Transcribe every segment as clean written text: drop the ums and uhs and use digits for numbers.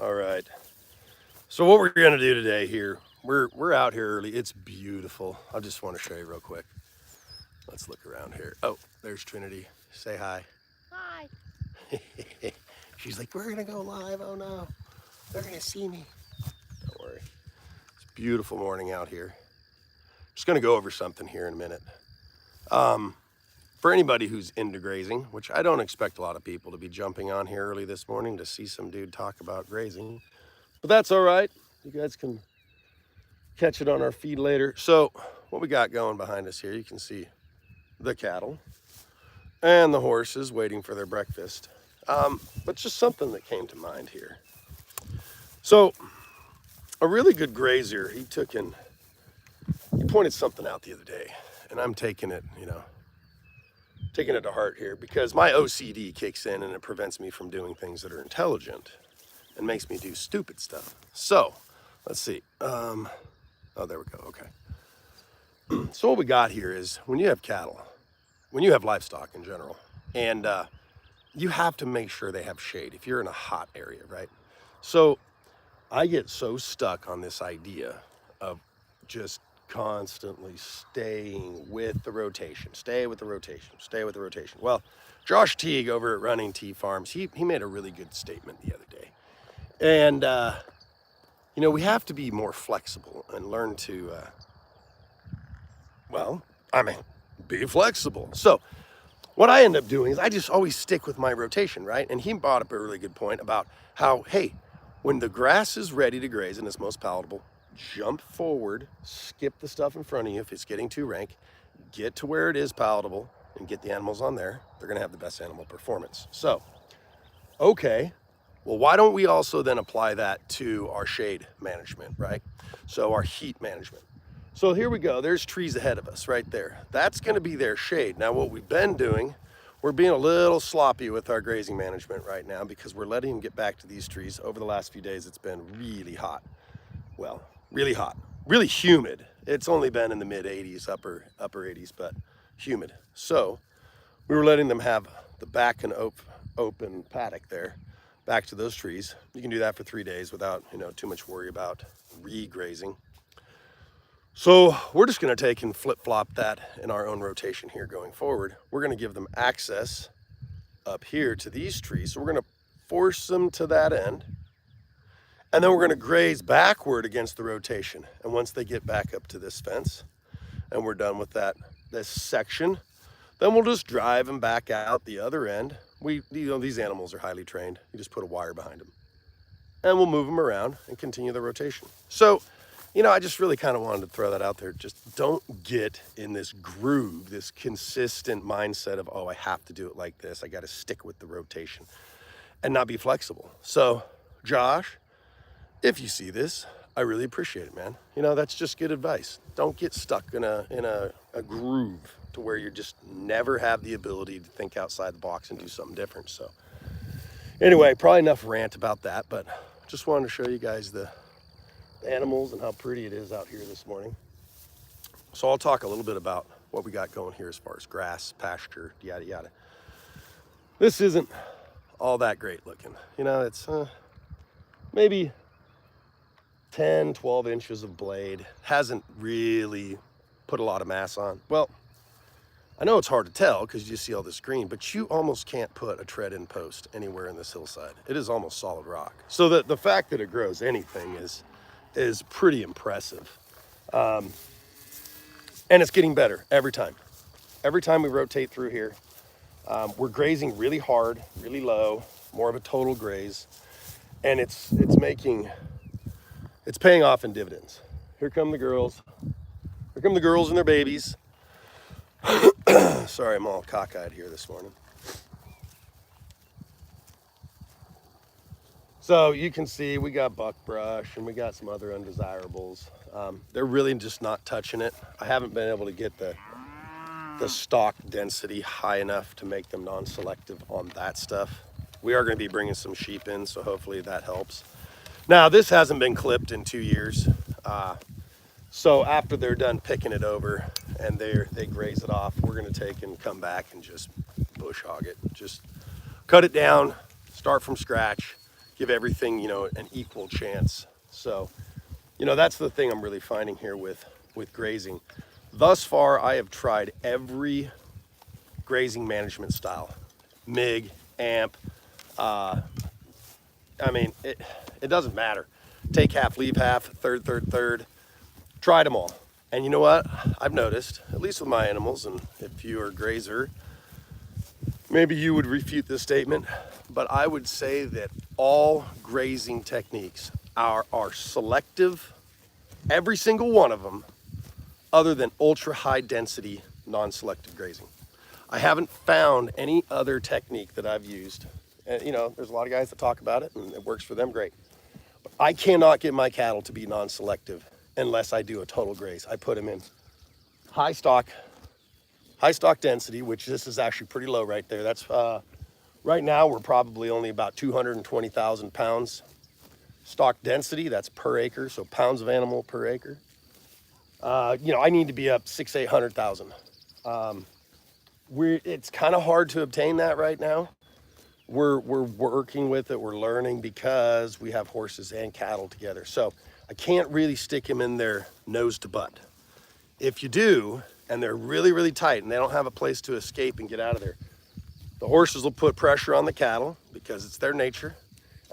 All right. So what we're gonna do today here, we're out here early. It's beautiful. I just want to show you real quick. Let's look around here. Oh, there's Trinity. Say hi. Hi. She's like, we're gonna go live. Oh no, they're gonna see me. Don't worry. It's a beautiful morning out here. Just gonna go over something here in a minute. Um, for anybody who's into grazing, which I don't expect a lot of people to be jumping on here early this morning to see some dude talk about grazing, but that's all right. You guys can catch it on our feed later. So what we got going behind us here, you can see the cattle and the horses waiting for their breakfast. But just something that came to mind here. So a really good grazier, he pointed something out the other day, and I'm taking it, taking it to heart here because my OCD kicks in and it prevents me from doing things that are intelligent and makes me do stupid stuff. So let's see. Oh, there we go. Okay. So what we got here is when you have cattle, when you have livestock in general, and you have to make sure they have shade if you're in a hot area, right? So I get so stuck on this idea of just constantly staying with the rotation, stay with the rotation, stay with the rotation. Well, Josh Teague over at Running T Farms, he made a really good statement the other day. And, we have to be more flexible and learn to, well, I mean, be flexible. So what I end up doing is I just always stick with my rotation, right? And he brought up a really good point about how, hey, when the grass is ready to graze and it's most palatable, jump forward, skip the stuff in front of you if it's getting too rank, get to where it is palatable and get the animals on there. They're gonna have the best animal performance. So, okay, well, why don't we also then apply that to our shade management, right? So our heat management. So here we go, there's trees ahead of us right there. That's gonna be their shade. Now what we've been doing, we're being a little sloppy with our grazing management right now because we're letting them get back to these trees. Over the last few days, it's been really hot. Well, really hot, really humid. It's only been in the mid 80s, upper 80s, but humid. So we were letting them have the back and open paddock there back to those trees. You can do that for 3 days without, too much worry about re-grazing. So we're just gonna take and flip-flop that in our own rotation here going forward. We're gonna give them access up here to these trees. So we're gonna force them to that end. And then we're gonna graze backward against the rotation. And once they get back up to this fence and we're done with this section, then we'll just drive them back out the other end. These animals are highly trained. You just put a wire behind them. And we'll move them around and continue the rotation. So, I just really kind of wanted to throw that out there. Just don't get in this groove, this consistent mindset of, oh, I have to do it like this. I got to stick with the rotation and not be flexible. So, Josh, if you see this, I really appreciate it, man. That's just good advice. Don't get stuck in a groove to where you just never have the ability to think outside the box and do something different. So anyway, probably enough rant about that, but just wanted to show you guys the animals and how pretty it is out here this morning. So I'll talk a little bit about what we got going here as far as grass, pasture, yada, yada. This isn't all that great looking. It's maybe 10, 12 inches of blade. Hasn't really put a lot of mass on. Well, I know it's hard to tell because you see all this green, but you almost can't put a tread-in post anywhere in this hillside. It is almost solid rock. So the fact that it grows anything is pretty impressive. And it's getting better every time. Every time we rotate through here, we're grazing really hard, really low, more of a total graze, and it's paying off in dividends. Here come the girls. Here come the girls and their babies. Sorry, I'm all cockeyed here this morning. So you can see we got buckbrush and we got some other undesirables. They're really just not touching it. I haven't been able to get the stock density high enough to make them non-selective on that stuff. We are going to be bringing some sheep in, so hopefully that helps. Now, this hasn't been clipped in 2 years. So after they're done picking it over and they graze it off, we're gonna take and come back and just bush hog it. Just cut it down, start from scratch, give everything, an equal chance. So, that's the thing I'm really finding here with grazing. Thus far, I have tried every grazing management style, MIG, AMP. It doesn't matter. Take half, leave half, third. Tried them all. And you know what? I've noticed, at least with my animals, and if you're a grazer, maybe you would refute this statement, but I would say that all grazing techniques are selective, every single one of them, other than ultra high density, non-selective grazing. I haven't found any other technique that I've used. And, there's a lot of guys that talk about it and it works for them, great. But I cannot get my cattle to be non-selective unless I do a total graze. I put them in high stock density, which this is actually pretty low right there. That's right now we're probably only about 220,000 pounds stock density. That's per acre, so pounds of animal per acre. I need to be up 800,000. It's kind of hard to obtain that right now. We're working with it. We're learning because we have horses and cattle together. So I can't really stick them in there nose to butt. If you do, and they're really, really tight and they don't have a place to escape and get out of there, the horses will put pressure on the cattle because it's their nature,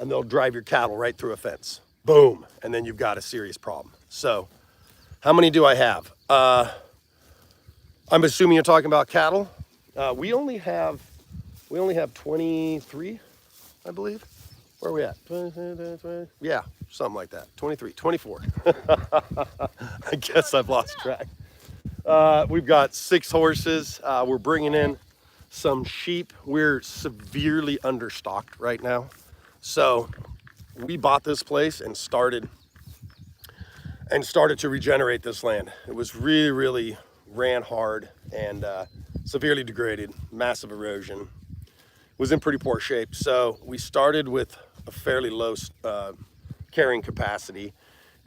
and they'll drive your cattle right through a fence. Boom. And then you've got a serious problem. So how many do I have? I'm assuming you're talking about cattle. We only have 23, I believe. Where are we at? 20, yeah, something like that. 23, 24. I guess I've lost track. We've got 6 horses. We're bringing in some sheep. We're severely understocked right now. So we bought this place and started to regenerate this land. It was really, really ran hard and severely degraded, massive erosion. Was in pretty poor shape. So we started with a fairly low carrying capacity,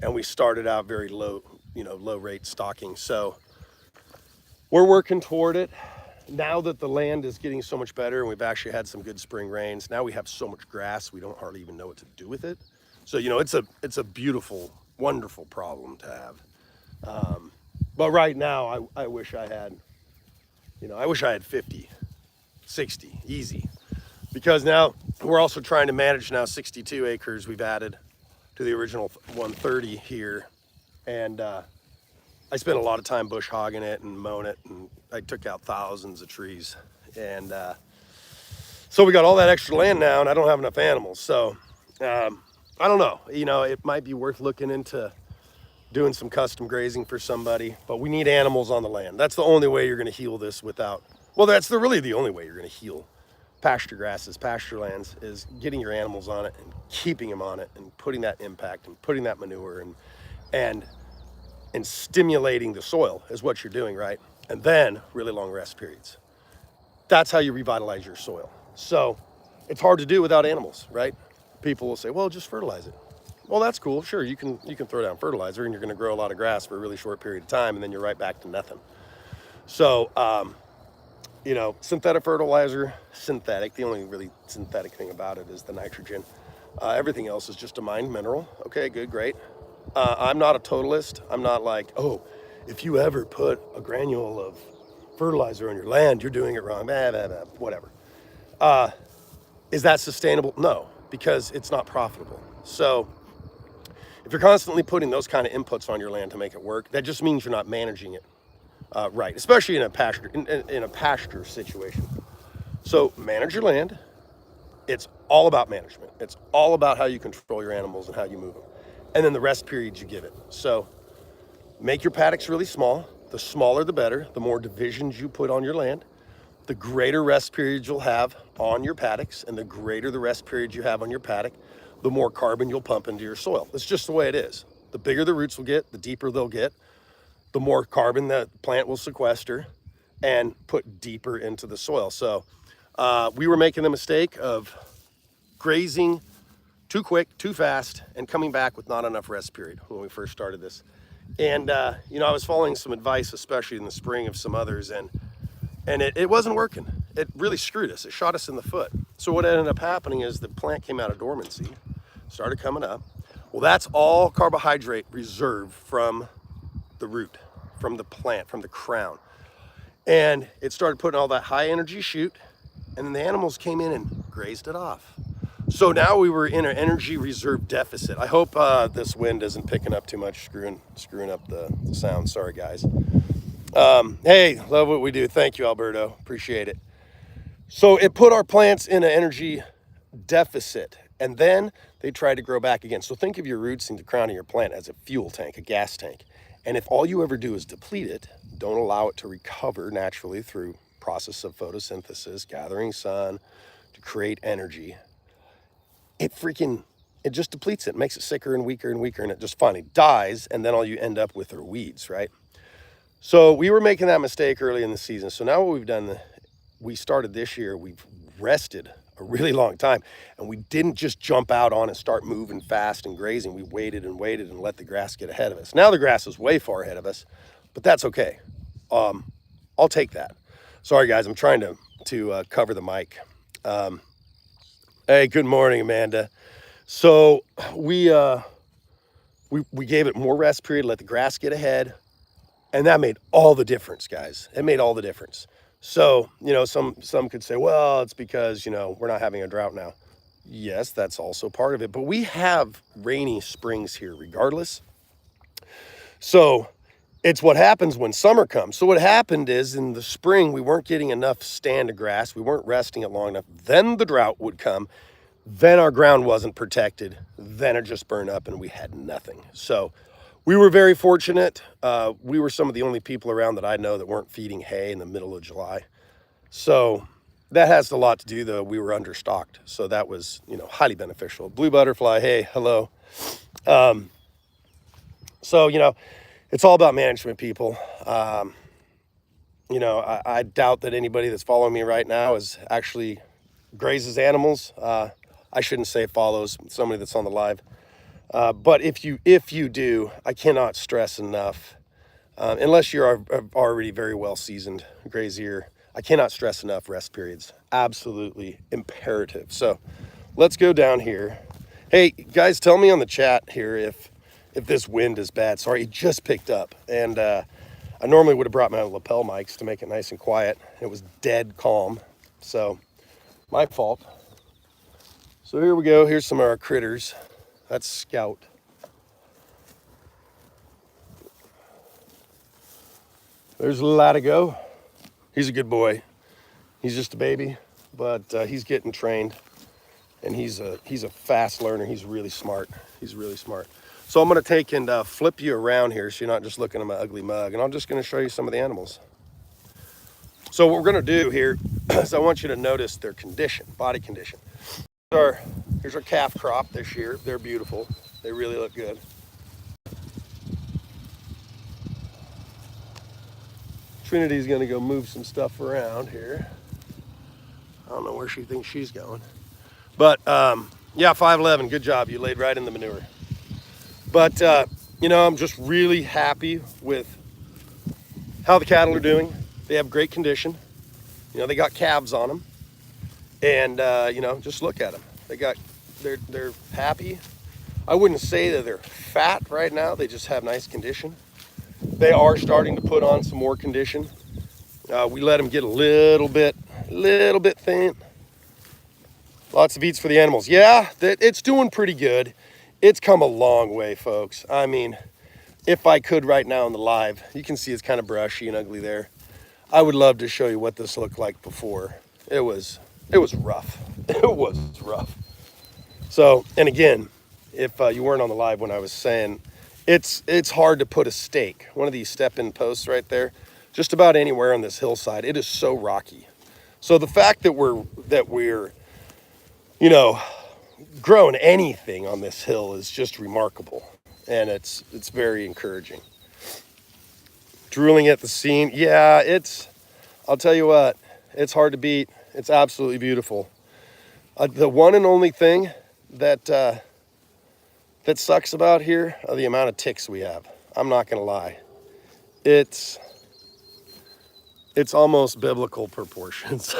and we started out very low, low rate stocking. So we're working toward it. Now that the land is getting so much better and we've actually had some good spring rains, now we have so much grass, we don't hardly even know what to do with it. So, it's a beautiful, wonderful problem to have. But right now, I wish I had, I wish I had 50, 60, easy. Because now we're also trying to manage now 62 acres we've added to the original 130 here. And I spent a lot of time bush hogging it and mowing it, and I took out thousands of trees. And so we got all that extra land now, and I don't have enough animals. So I don't know, it might be worth looking into doing some custom grazing for somebody, but we need animals on the land. That's the only way you're going to heal this that's really the only way you're going to heal pasture grasses, pasture lands, is getting your animals on it and keeping them on it and putting that impact and putting that manure and stimulating the soil is what you're doing, right? And then really long rest periods. That's how you revitalize your soil. So it's hard to do without animals, right? People will say, well, just fertilize it. Well, that's cool. Sure, you can throw down fertilizer and you're going to grow a lot of grass for a really short period of time, and then you're right back to nothing. So, synthetic fertilizer, the only really synthetic thing about it is the nitrogen. Everything else is just a mined mineral. Okay, good, great. I'm not a totalist. I'm not like, oh, if you ever put a granule of fertilizer on your land, you're doing it wrong, whatever. Is that sustainable? No, because it's not profitable. So if you're constantly putting those kind of inputs on your land to make it work, that just means you're not managing it right, especially in a pasture situation. So manage your land. It's all about management. It's all about how you control your animals and how you move them. And then the rest periods you give it. So make your paddocks really small. The smaller the better. The more divisions you put on your land, the greater rest periods you'll have on your paddocks, and the greater the rest periods you have on your paddock, the more carbon you'll pump into your soil. That's just the way it is. The bigger the roots will get, the deeper they'll get, the more carbon the plant will sequester and put deeper into the soil. So we were making the mistake of grazing too quick, too fast, and coming back with not enough rest period when we first started this. And I was following some advice, especially in the spring, of some others, and it wasn't working. It really screwed us. It shot us in the foot. So what ended up happening is the plant came out of dormancy, started coming up. Well, that's all carbohydrate reserved from the root, from the plant, from the crown. And it started putting all that high energy shoot, and then the animals came in and grazed it off. So now we were in an energy reserve deficit. I hope this wind isn't picking up too much, screwing up the sound. Sorry, guys. Hey, love what we do. Thank you, Alberto. Appreciate it. So it put our plants in an energy deficit, and then they tried to grow back again. So think of your roots and the crown of your plant as a fuel tank, a gas tank. And if all you ever do is deplete it, don't allow it to recover naturally through process of photosynthesis, gathering sun to create energy, it just depletes it, makes it sicker and weaker, and it just finally dies. And then all you end up with are weeds, right? So we were making that mistake early in the season. So now what we've done, we started this year, we've rested a really long time, and we didn't just jump out on and start moving fast and grazing. We waited and let the grass get ahead of us. Now the grass is way far ahead of us, but that's okay. I'll take that. Sorry guys, I'm trying to cover the mic. Hey, good morning, Amanda. So we gave it more rest period, let the grass get ahead, and that made all the difference, guys. It made all the difference. So, some could say, well, it's because, we're not having a drought now. Yes, that's also part of it, but we have rainy springs here regardless. So it's what happens when summer comes. So what happened is in the spring, we weren't getting enough stand of grass. We weren't resting it long enough. Then the drought would come. Then our ground wasn't protected. Then it just burned up and we had nothing. So we were very fortunate. We were some of the only people around that I know that weren't feeding hay in the middle of July. So that has a lot to do, though. We were understocked. So that was, highly beneficial. Blue butterfly, hey, hello. So, it's all about management, people. I doubt that anybody that's following me right now is actually grazes animals. I shouldn't say follows somebody that's on the live. But if you do, I cannot stress enough, unless you're already very well seasoned grazier, I cannot stress enough rest periods. Absolutely imperative. So let's go down here. Hey guys, tell me on the chat here if this wind is bad. Sorry, it just picked up, and I normally would have brought my lapel mics to make it nice and quiet. It was dead calm, so my fault. So here we go. Here's some of our critters. That's Scout. There's Latigo. He's a good boy. He's just a baby, but he's getting trained, and he's a fast learner. He's really smart. So I'm going to take and flip you around here so you're not just looking at my ugly mug, and I'm just going to show you some of the animals. So what we're going to do here is I want you to notice their condition, body condition. Here's our calf crop this year. They're beautiful. They really look good. Trinity's going to go move some stuff around here. I don't know where she thinks she's going. But, yeah, 5'11", good job. You laid right in the manure. But, I'm just really happy with how the cattle are doing. They have great condition. They got calves on them. And, just look at them. They're happy. I wouldn't say that they're fat right now. They just have nice condition. They are starting to put on some more condition. We let them get a little bit thin. Lots of eats for the animals. Yeah, it's doing pretty good. It's come a long way, folks. I mean, if I could right now in the live, you can see it's kind of brushy and ugly there. I would love to show you what this looked like before. It was rough. It was rough. So, and again, if you weren't on the live when I was saying, it's hard to put a stake, one of these step-in posts right there, just about anywhere on this hillside. It is so rocky. So the fact that we're growing anything on this hill is just remarkable, and it's very encouraging. Drooling at the scene, yeah, I'll tell you what, it's hard to beat. It's absolutely beautiful. The one and only thing that sucks about here are the amount of ticks we have. I'm not gonna lie. It's almost biblical proportions.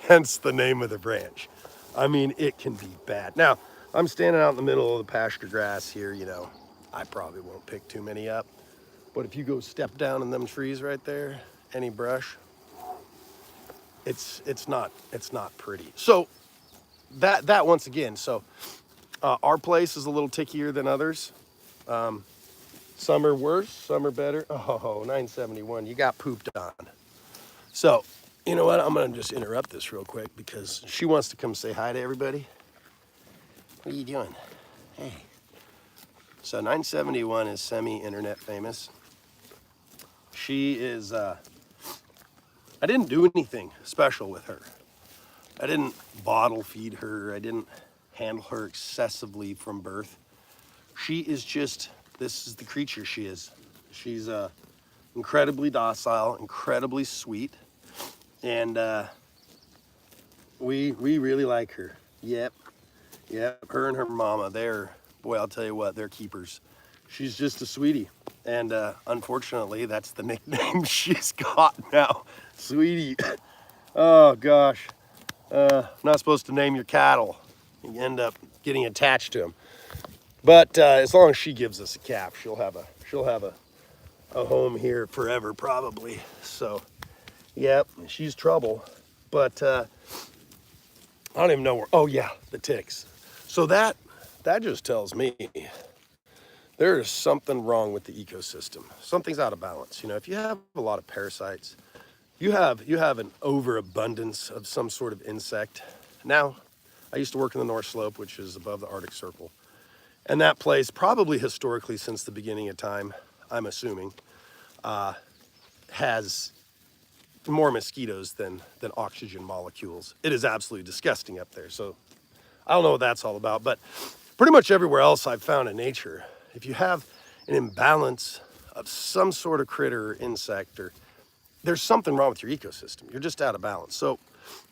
hence the name of the branch. I mean, it can be bad. Now, I'm standing out in the middle of the pasture grass here, you know, I probably won't pick too many up. But if you go step down in them trees right there, any brush, it's not pretty. So that once again, so our place is a little tickier than others. Some are worse, some are better. Oh, 971, you got pooped on. So, you know what? I'm gonna just interrupt this real quick because she wants to come say hi to everybody. What are you doing? Hey. So 971 is semi-internet famous. She is, I didn't do anything special with her. I didn't bottle feed her. I didn't handle her excessively from birth. She is just, this is the creature she is. She's incredibly docile, incredibly sweet, and we really like her. Yep, her and her mama, boy, I'll tell you what, they're keepers. She's just a sweetie, and unfortunately, that's the nickname she's got now, Sweetie. Oh gosh, not supposed to name your cattle. You end up getting attached to them. But as long as she gives us a calf, she'll have a home here forever, probably. So, yep, she's trouble. But I don't even know where. Oh yeah, the ticks. So that just tells me there is something wrong with the ecosystem. Something's out of balance. You know, if you have a lot of parasites, you have an overabundance of some sort of insect. Now, I used to work in the North Slope, which is above the Arctic Circle. And that place, probably historically since the beginning of time, I'm assuming, has more mosquitoes than oxygen molecules. It is absolutely disgusting up there. So I don't know what that's all about, but pretty much everywhere else I've found in nature, if you have an imbalance of some sort of critter or insect, or there's something wrong with your ecosystem. You're just out of balance. So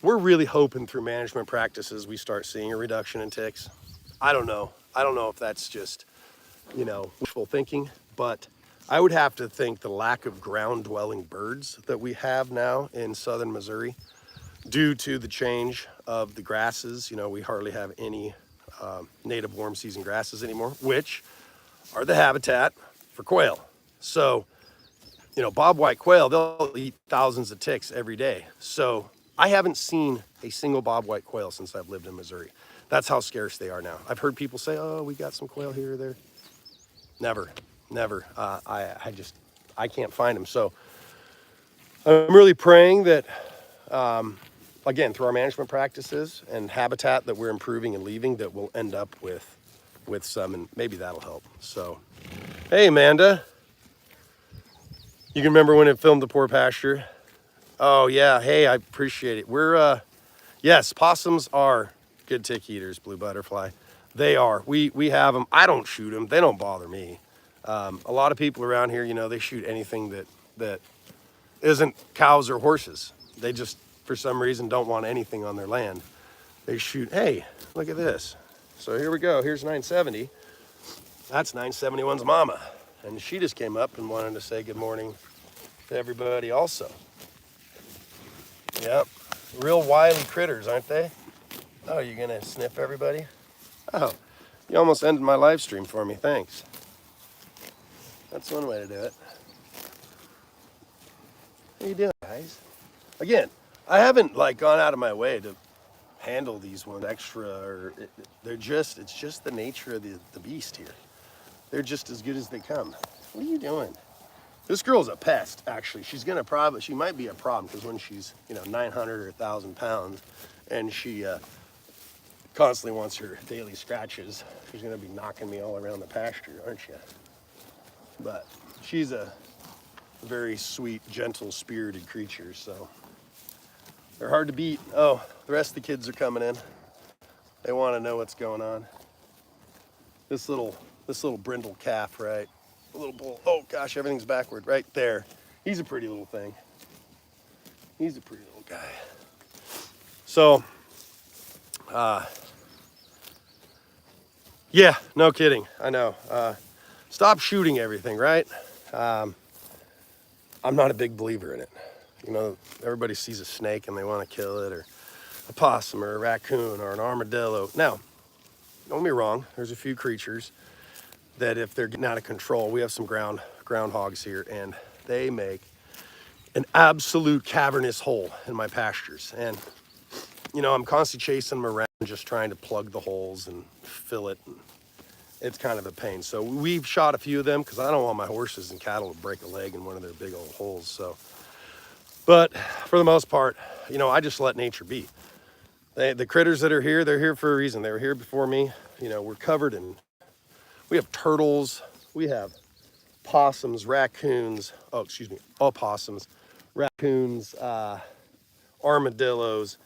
we're really hoping through management practices we start seeing a reduction in ticks. I don't know if that's just, you know, wishful thinking, but I would have to think the lack of ground-dwelling birds that we have now in southern Missouri, due to the change of the grasses. You know, we hardly have any native warm season grasses anymore, which are the habitat for quail. So, you know, bobwhite quail, they'll eat thousands of ticks every day. So I haven't seen a single bobwhite quail since I've lived in Missouri. That's how scarce they are now. I've heard people say, oh, we got some quail here or there. Never. I can't find them. So I'm really praying that, again, through our management practices and habitat that we're improving and leaving, that we'll end up with some, and maybe that'll help. So, hey, Amanda, you can remember when it filmed The Poor Pasture? Oh yeah, hey, I appreciate it. We're, yes, possums are good tick eaters, blue butterfly. They are. We have them. I don't shoot them. They don't bother me. A lot of people around here, you know, they shoot anything that isn't cows or horses. They just, for some reason, don't want anything on their land. They shoot, hey, look at this. So here we go. Here's 970. That's 971's mama. And she just came up and wanted to say good morning to everybody also. Yep. Real wily critters, aren't they? Oh, you're gonna sniff everybody? Oh, you almost ended my live stream for me. Thanks. That's one way to do it. How you doing, guys? Again, I haven't like gone out of my way to handle these ones extra, or it's just the nature of the beast here. They're just as good as they come. What are you doing? This girl's a pest, actually. She might be a problem, because when she's, you know, 900 or 1,000 pounds, and she constantly wants her daily scratches, she's gonna be knocking me all around the pasture, aren't you? But she's a very sweet, gentle, spirited creature, so they're hard to beat. Oh, the rest of the kids are coming in. They want to know what's going on. This little brindle calf, right? A little bull. Oh gosh, everything's backward right there. He's a pretty little thing. He's a pretty little guy. So, yeah, no kidding. I know. Stop shooting everything, right? I'm not a big believer in it. You know, everybody sees a snake and they want to kill it, or a possum or a raccoon or an armadillo. Now, don't get me wrong, there's a few creatures that if they're getting out of control, we have some groundhogs here, and they make an absolute cavernous hole in my pastures. And, you know, I'm constantly chasing them around, just trying to plug the holes and fill it. It's kind of a pain. So we've shot a few of them because I don't want my horses and cattle to break a leg in one of their big old holes. So, but for the most part, you know, I just let nature be. The critters that are here, they're here for a reason. They were here before me. You know, we're covered in, we have turtles, we have possums, raccoons, opossums, raccoons, armadillos,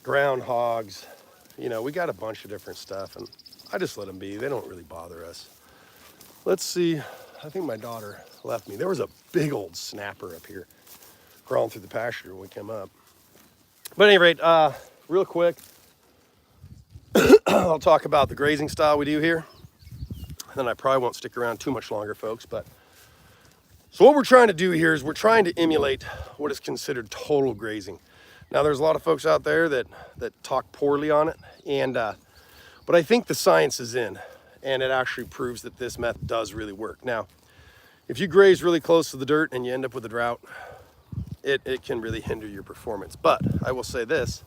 groundhogs. You know, we got a bunch of different stuff, and I just let them be. They don't really bother us. Let's see. I think my daughter left me. There was a big old snapper up here crawling through the pasture when we came up. But at any rate, real quick, I'll talk about the grazing style we do here. Then I probably won't stick around too much longer, folks. But so what we're trying to do here is we're trying to emulate what is considered total grazing. Now, there's a lot of folks out there that talk poorly on it, and but I think the science is in, and it actually proves that this method does really work. Now, if you graze really close to the dirt and you end up with a drought, it can really hinder your performance. But I will say this,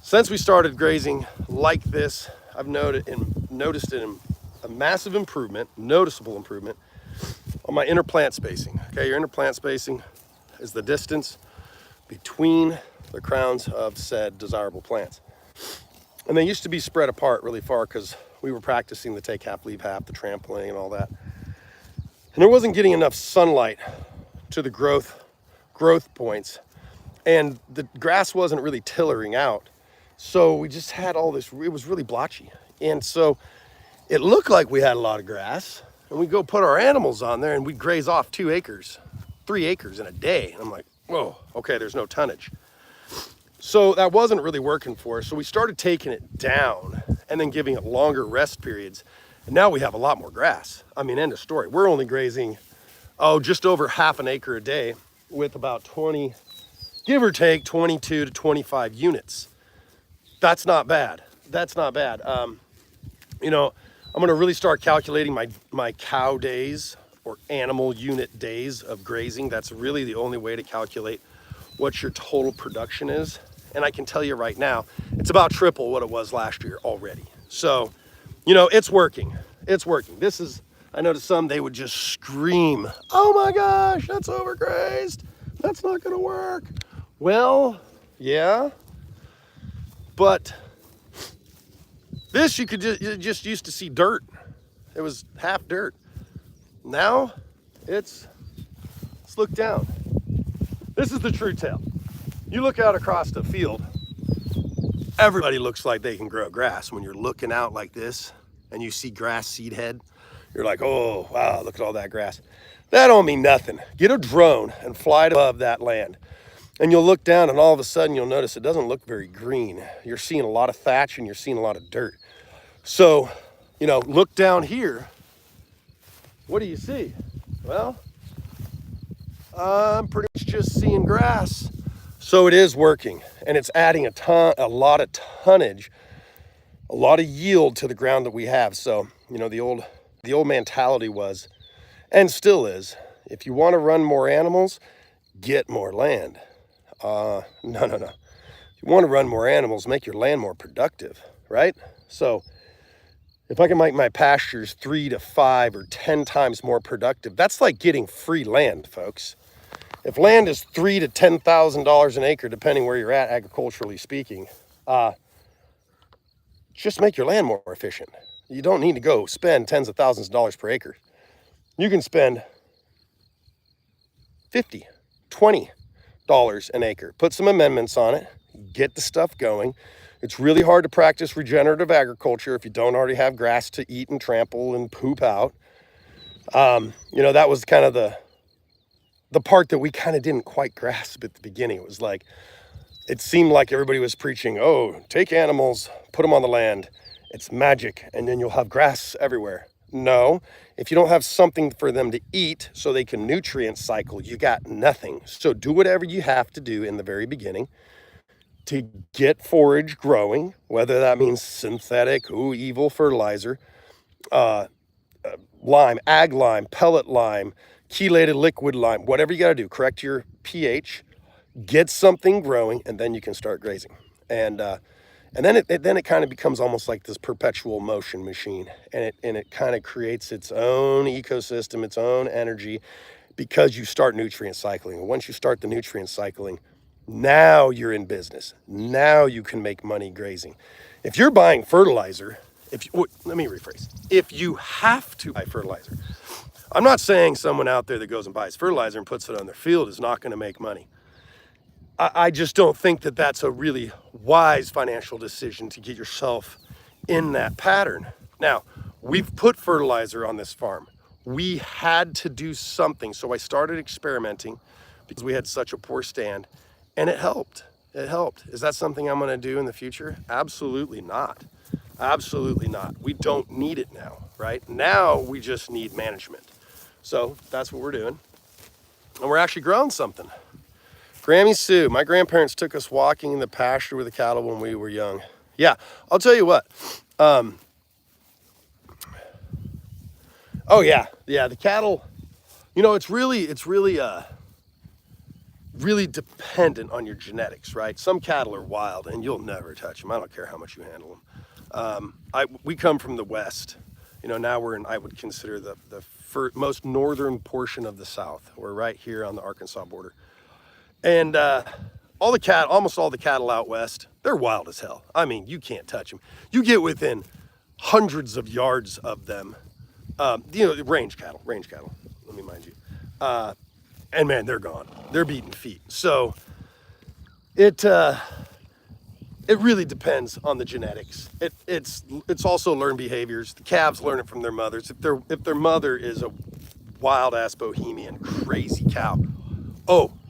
since we started grazing like this, I've noticed a massive improvement, noticeable improvement on my interplant spacing. Okay, your interplant spacing is the distance between the crowns of said desirable plants. And they used to be spread apart really far because we were practicing the take half, leave half, the trampling and all that. And there wasn't getting enough sunlight to the growth points, and the grass wasn't really tillering out. So we just had all this, it was really blotchy. And so it looked like we had a lot of grass, and we go put our animals on there and we'd graze off 2 acres, 3 acres in a day. And I'm like, whoa, okay, there's no tonnage. So that wasn't really working for us. So we started taking it down and then giving it longer rest periods. And now we have a lot more grass. I mean, end of story. We're only grazing, just over half an acre a day with about 20, give or take 22 to 25 units. That's not bad. That's not bad. You know, I'm gonna really start calculating my cow days or animal unit days of grazing. That's really the only way to calculate what your total production is. And I can tell you right now, it's about triple what it was last year already. So, you know, it's working. It's working. This is, I know to some, they would just scream, oh my gosh, that's overgrazed. That's not gonna work. Well, yeah, but this, you just used to see dirt. It was half dirt. Now let's look down. This is the true tale. You look out across the field, everybody looks like they can grow grass. When you're looking out like this and you see grass seed head, you're like, oh, wow, look at all that grass. That don't mean nothing. Get a drone and fly above that land. And you'll look down and all of a sudden you'll notice it doesn't look very green. You're seeing a lot of thatch and you're seeing a lot of dirt. So, you know, look down here. What do you see? Well, I'm pretty much just seeing grass. So it is working, and it's adding a lot of tonnage, a lot of yield to the ground that we have. So, you know, the old mentality was, and still is, if you want to run more animals, get more land. No. If you want to run more animals, make your land more productive, right? So if I can make my pastures 3 to 5 or 10 times more productive, that's like getting free land, folks. If land is $3,000 to $10,000 an acre, depending where you're at, agriculturally speaking, just make your land more efficient. You don't need to go spend tens of thousands of dollars per acre. You can spend $50, $20 an acre. Put some amendments on it, get the stuff going. It's really hard to practice regenerative agriculture if you don't already have grass to eat and trample and poop out. You know, that was kind of the part that we kind of didn't quite grasp at the beginning. It was like, it seemed like everybody was preaching, oh, take animals, put them on the land. It's magic, and then you'll have grass everywhere. No, if you don't have something for them to eat so they can nutrient cycle, you got nothing. So do whatever you have to do in the very beginning to get forage growing, whether that means synthetic, evil fertilizer, lime, ag lime, pellet lime, chelated liquid lime, whatever you got to do, correct your pH, get something growing, and then you can start grazing. And then it kind of becomes almost like this perpetual motion machine, and it kind of creates its own ecosystem, its own energy, because you start nutrient cycling. And once you start the nutrient cycling, now you're in business. Now you can make money grazing. If you're buying fertilizer, let me rephrase. If you have to buy fertilizer, I'm not saying someone out there that goes and buys fertilizer and puts it on their field is not going to make money. I just don't think that that's a really wise financial decision to get yourself in that pattern. Now, we've put fertilizer on this farm. We had to do something. So I started experimenting because we had such a poor stand, and it helped. It helped. Is that something I'm going to do in the future? Absolutely not. Absolutely not. We don't need it now, right? Now we just need management. So that's what we're doing. And we're actually growing something. Grammy Sue, my grandparents took us walking in the pasture with the cattle when we were young. Yeah, I'll tell you what. Oh yeah, the cattle. You know, it's really dependent on your genetics, right? Some cattle are wild, and you'll never touch them. I don't care how much you handle them. We come from the West. You know, now we're in, I would consider the most northern portion of the South. We're right here on the Arkansas border. And almost all the cattle out west, they're wild as hell. I mean, you can't touch them. You get within hundreds of yards of them. Range cattle, let me mind you. And man, they're gone. They're beating feet. So it really depends on the genetics. It's also learned behaviors. The calves learn it from their mothers. If their mother is a wild ass bohemian, crazy cow,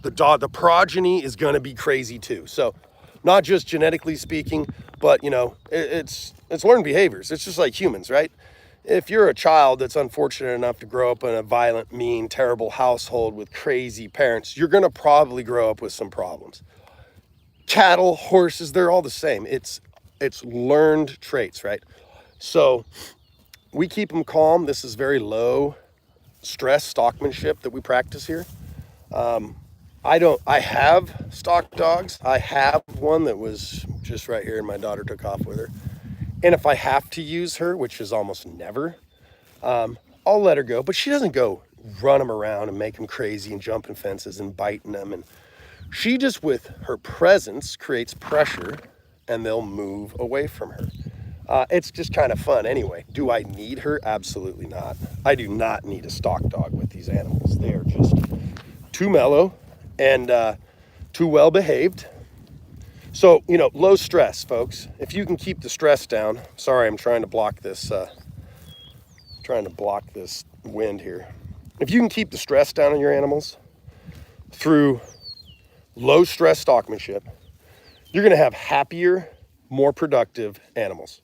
the progeny is going to be crazy too. So not just genetically speaking, but it's learned behaviors. It's just like humans, right? If you're a child that's unfortunate enough to grow up in a violent, mean, terrible household with crazy parents, you're going to probably grow up with some problems. Cattle, horses, they're all the same. It's learned traits, right? So we keep them calm. This is very low stress stockmanship that we practice here. I have stock dogs. I have one that was just right here and my daughter took off with her. And if I have to use her, which is almost never, I'll let her go. But she doesn't go run them around and make them crazy and jumping fences and biting them. And she just, with her presence, creates pressure and they'll move away from her. It's just kind of fun anyway. Do I need her? Absolutely not. I do not need a stock dog with these animals. They are just too mellow and too well behaved. So, low stress, folks. If you can keep the stress down. Sorry, I'm trying to block this wind here. If you can keep the stress down on your animals through low stress stockmanship, you're going to have happier, more productive animals.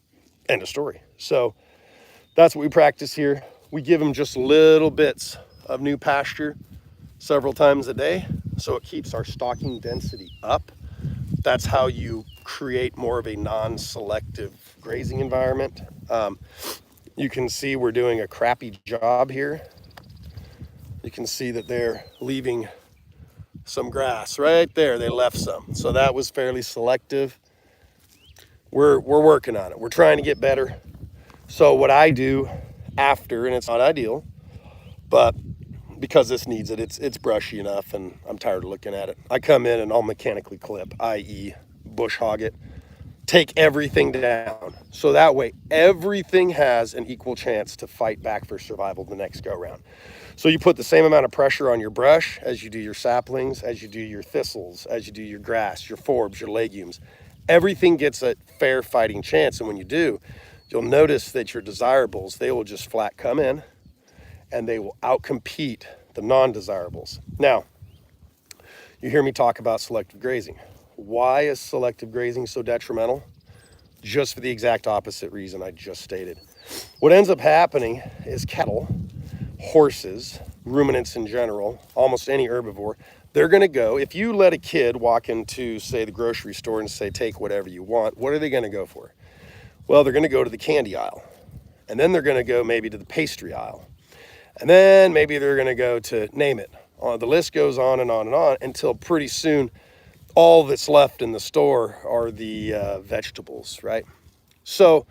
End of story. So that's what we practice here. We give them just little bits of new pasture several times a day, so it keeps our stocking density up. That's how you create more of a non-selective grazing environment. You can see we're doing a crappy job here. You can see that they're leaving some grass right there. They left some. So that was fairly selective. We're working on it. We're trying to get better. So what I do after, and it's not ideal, but because this needs it, it's brushy enough and I'm tired of looking at it. I come in and I'll mechanically clip, i.e. bush hog it, take everything down. So that way everything has an equal chance to fight back for survival the next go round. So you put the same amount of pressure on your brush as you do your saplings, as you do your thistles, as you do your grass, your forbs, your legumes. Everything gets a fair fighting chance. And when you do, you'll notice that your desirables, they will just flat come in and they will outcompete the non-desirables. Now, you hear me talk about selective grazing. Why is selective grazing so detrimental? Just for the exact opposite reason I just stated. What ends up happening is cattle, horses, ruminants in general, almost any herbivore, they're going to go, if you let a kid walk into, say, the grocery store and say, take whatever you want, what are they going to go for? Well, they're going to go to the candy aisle. And then they're going to go maybe to the pastry aisle. And then maybe they're going to go to, name it. The list goes on and on and on until pretty soon all that's left in the store are the vegetables, right? So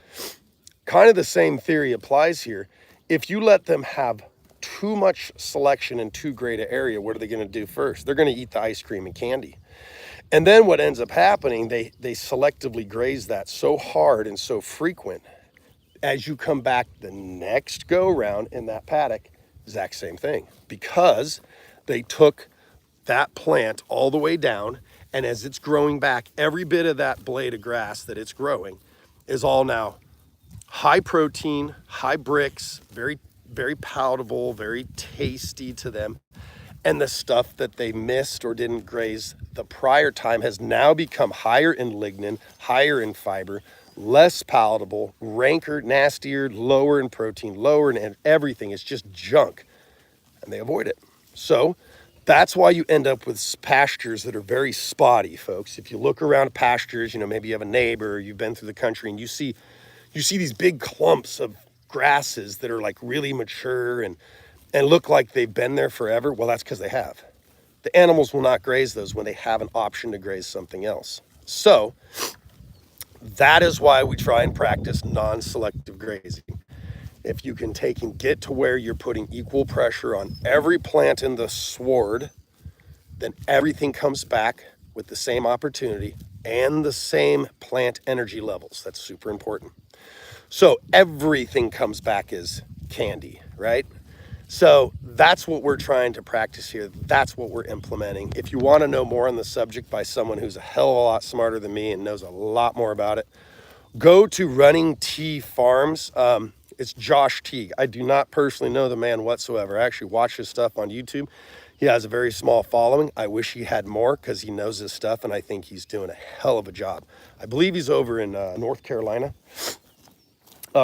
kind of the same theory applies here. If you let them have too much selection in too great an area, what are they going to do first? They're going to eat the ice cream and candy. And then what ends up happening, they selectively graze that so hard and so frequent. As you come back the next go round in that paddock, exact same thing, because they took that plant all the way down, and as it's growing back, every bit of that blade of grass that it's growing is all now high protein, high bricks, very, very palatable, very tasty to them. And the stuff that they missed or didn't graze the prior time has now become higher in lignin, higher in fiber, less palatable, ranker, nastier, lower in protein, lower in everything. It's just junk, and they avoid it. So that's why you end up with pastures that are very spotty, folks. If you look around pastures, maybe you have a neighbor, or you've been through the country, and you see these big clumps of grasses that are like really mature and look like they've been there forever. Well, that's because they have. The animals will not graze those when they have an option to graze something else. So that is why we try and practice non-selective grazing. If you can take and get to where you're putting equal pressure on every plant in the sward, then everything comes back with the same opportunity and the same plant energy levels. That's super important. So everything comes back as candy, right? So that's what we're trying to practice here. That's what we're implementing. If you want to know more on the subject by someone who's a hell of a lot smarter than me and knows a lot more about it, go to Running T Farms. It's Josh Teague. I do not personally know the man whatsoever. I actually watch his stuff on YouTube. He has a very small following. I wish he had more because he knows his stuff, and I think he's doing a hell of a job. I believe he's over in North Carolina.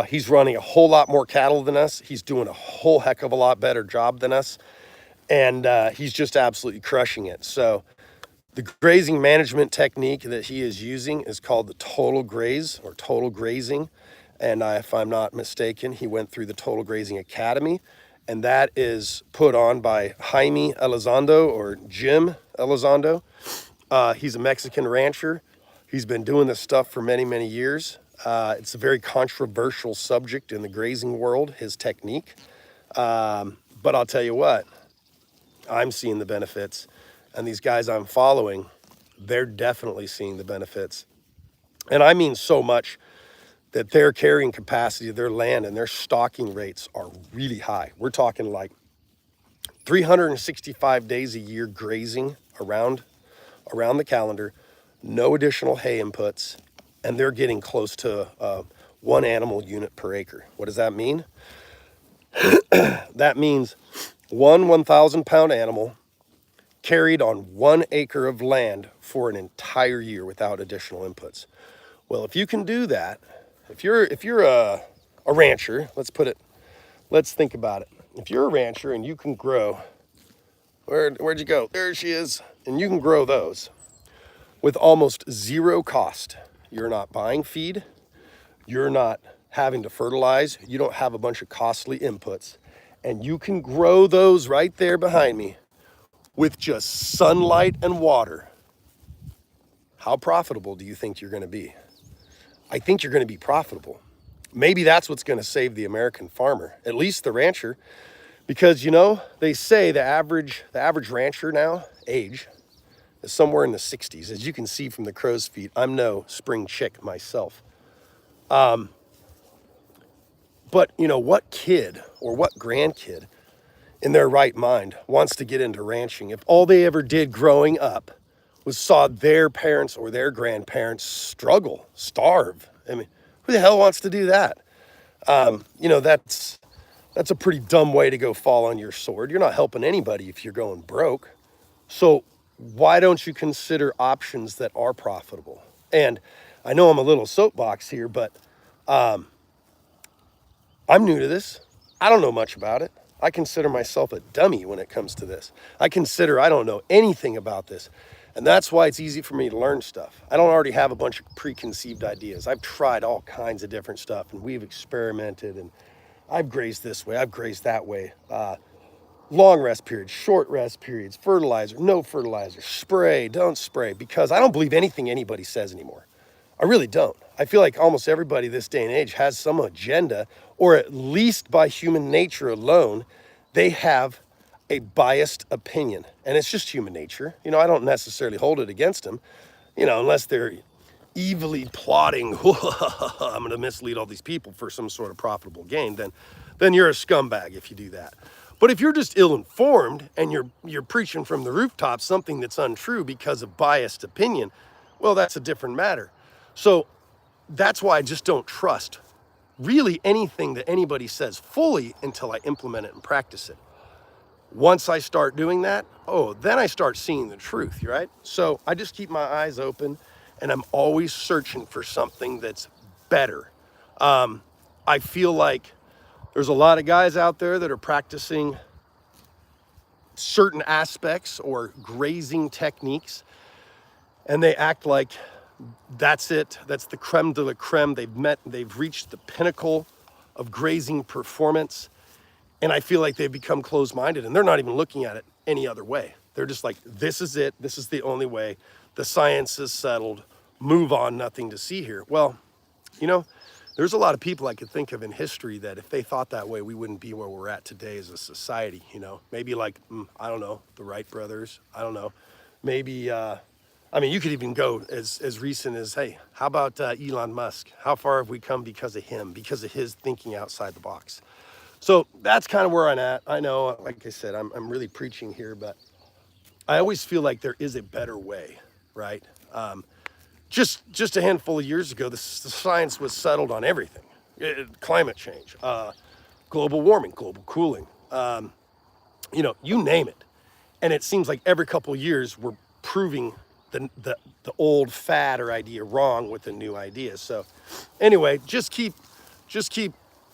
He's running a whole lot more cattle than us. He's doing a whole heck of a lot better job than us. And he's just absolutely crushing it. So the grazing management technique that he is using is called the total graze or total grazing. And if I'm not mistaken, he went through the Total Grazing Academy. And that is put on by Jaime Elizondo or Jim Elizondo. He's a Mexican rancher. He's been doing this stuff for many, many years. It's a very controversial subject in the grazing world, his technique. But I'll tell you what, I'm seeing the benefits. And these guys I'm following, they're definitely seeing the benefits. And I mean so much that their carrying capacity of their land and their stocking rates are really high. We're talking like 365 days a year grazing around the calendar, no additional hay inputs, and they're getting close to 1 animal unit per acre. What does that mean? That means one 1,000-pound animal carried on 1 acre of land for an entire year without additional inputs. Well, if you can do that, if you're a rancher, let's think about it. If you're a rancher and you can grow, where'd you go? There she is. And you can grow those with almost zero cost. You're not buying feed. You're not having to fertilize. You don't have a bunch of costly inputs. And you can grow those right there behind me with just sunlight and water. How profitable do you think you're going to be? I think you're going to be profitable. Maybe that's what's going to save the American farmer, at least the rancher, because they say the average rancher now age is somewhere in the 60s. As you can see from the crow's feet, I'm no spring chick myself. But what kid or what grandkid in their right mind wants to get into ranching if all they ever did growing up was saw their parents or their grandparents struggle, starve? I mean, who the hell wants to do that? That's a pretty dumb way to go fall on your sword. You're not helping anybody if you're going broke. So why don't you consider options that are profitable? And I know I'm a little soapbox here, but I'm new to this. I don't know much about it. I consider myself a dummy when it comes to this. I consider I don't know anything about this. And that's why it's easy for me to learn stuff. I don't already have a bunch of preconceived ideas. I've tried all kinds of different stuff, and we've experimented, and I've grazed this way, I've grazed that way. Long rest periods, short rest periods, fertilizer, no fertilizer, spray, don't spray, because I don't believe anything anybody says anymore. I really don't. I feel like almost everybody this day and age has some agenda, or at least by human nature alone, they have a biased opinion. And it's just human nature. You know, I don't necessarily hold it against them, you know, unless they're evilly plotting, I'm going to mislead all these people for some sort of profitable gain, then you're a scumbag if you do that. But if you're just ill-informed and you're preaching from the rooftop something that's untrue because of biased opinion, well, that's a different matter. So that's why I just don't trust really anything that anybody says fully until I implement it and practice it. Once I start doing that, then I start seeing the truth, right? So I just keep my eyes open, and I'm always searching for something that's better. I feel like there's a lot of guys out there that are practicing certain aspects or grazing techniques, and they act like that's it. That's the creme de la creme. They've reached the pinnacle of grazing performance. And I feel like they've become closed-minded, and they're not even looking at it any other way. They're just like, this is it. This is the only way. The science is settled. Move on, nothing to see here. Well, you know, there's a lot of people I could think of in history that if they thought that way, we wouldn't be where we're at today as a society, you know. Maybe like, I don't know, the Wright brothers. I don't know. Maybe, I mean, you could even go as recent as, hey, how about Elon Musk? How far have we come because of him, because of his thinking outside the box? So that's kind of where I'm at. I know, like I said, I'm really preaching here, but I always feel like there is a better way, right? Just a handful of years ago, the science was settled on everything. Climate change, global warming, global cooling, you know, you name it. And it seems like every couple of years we're proving the old fad or idea wrong with a new idea. So anyway, just keep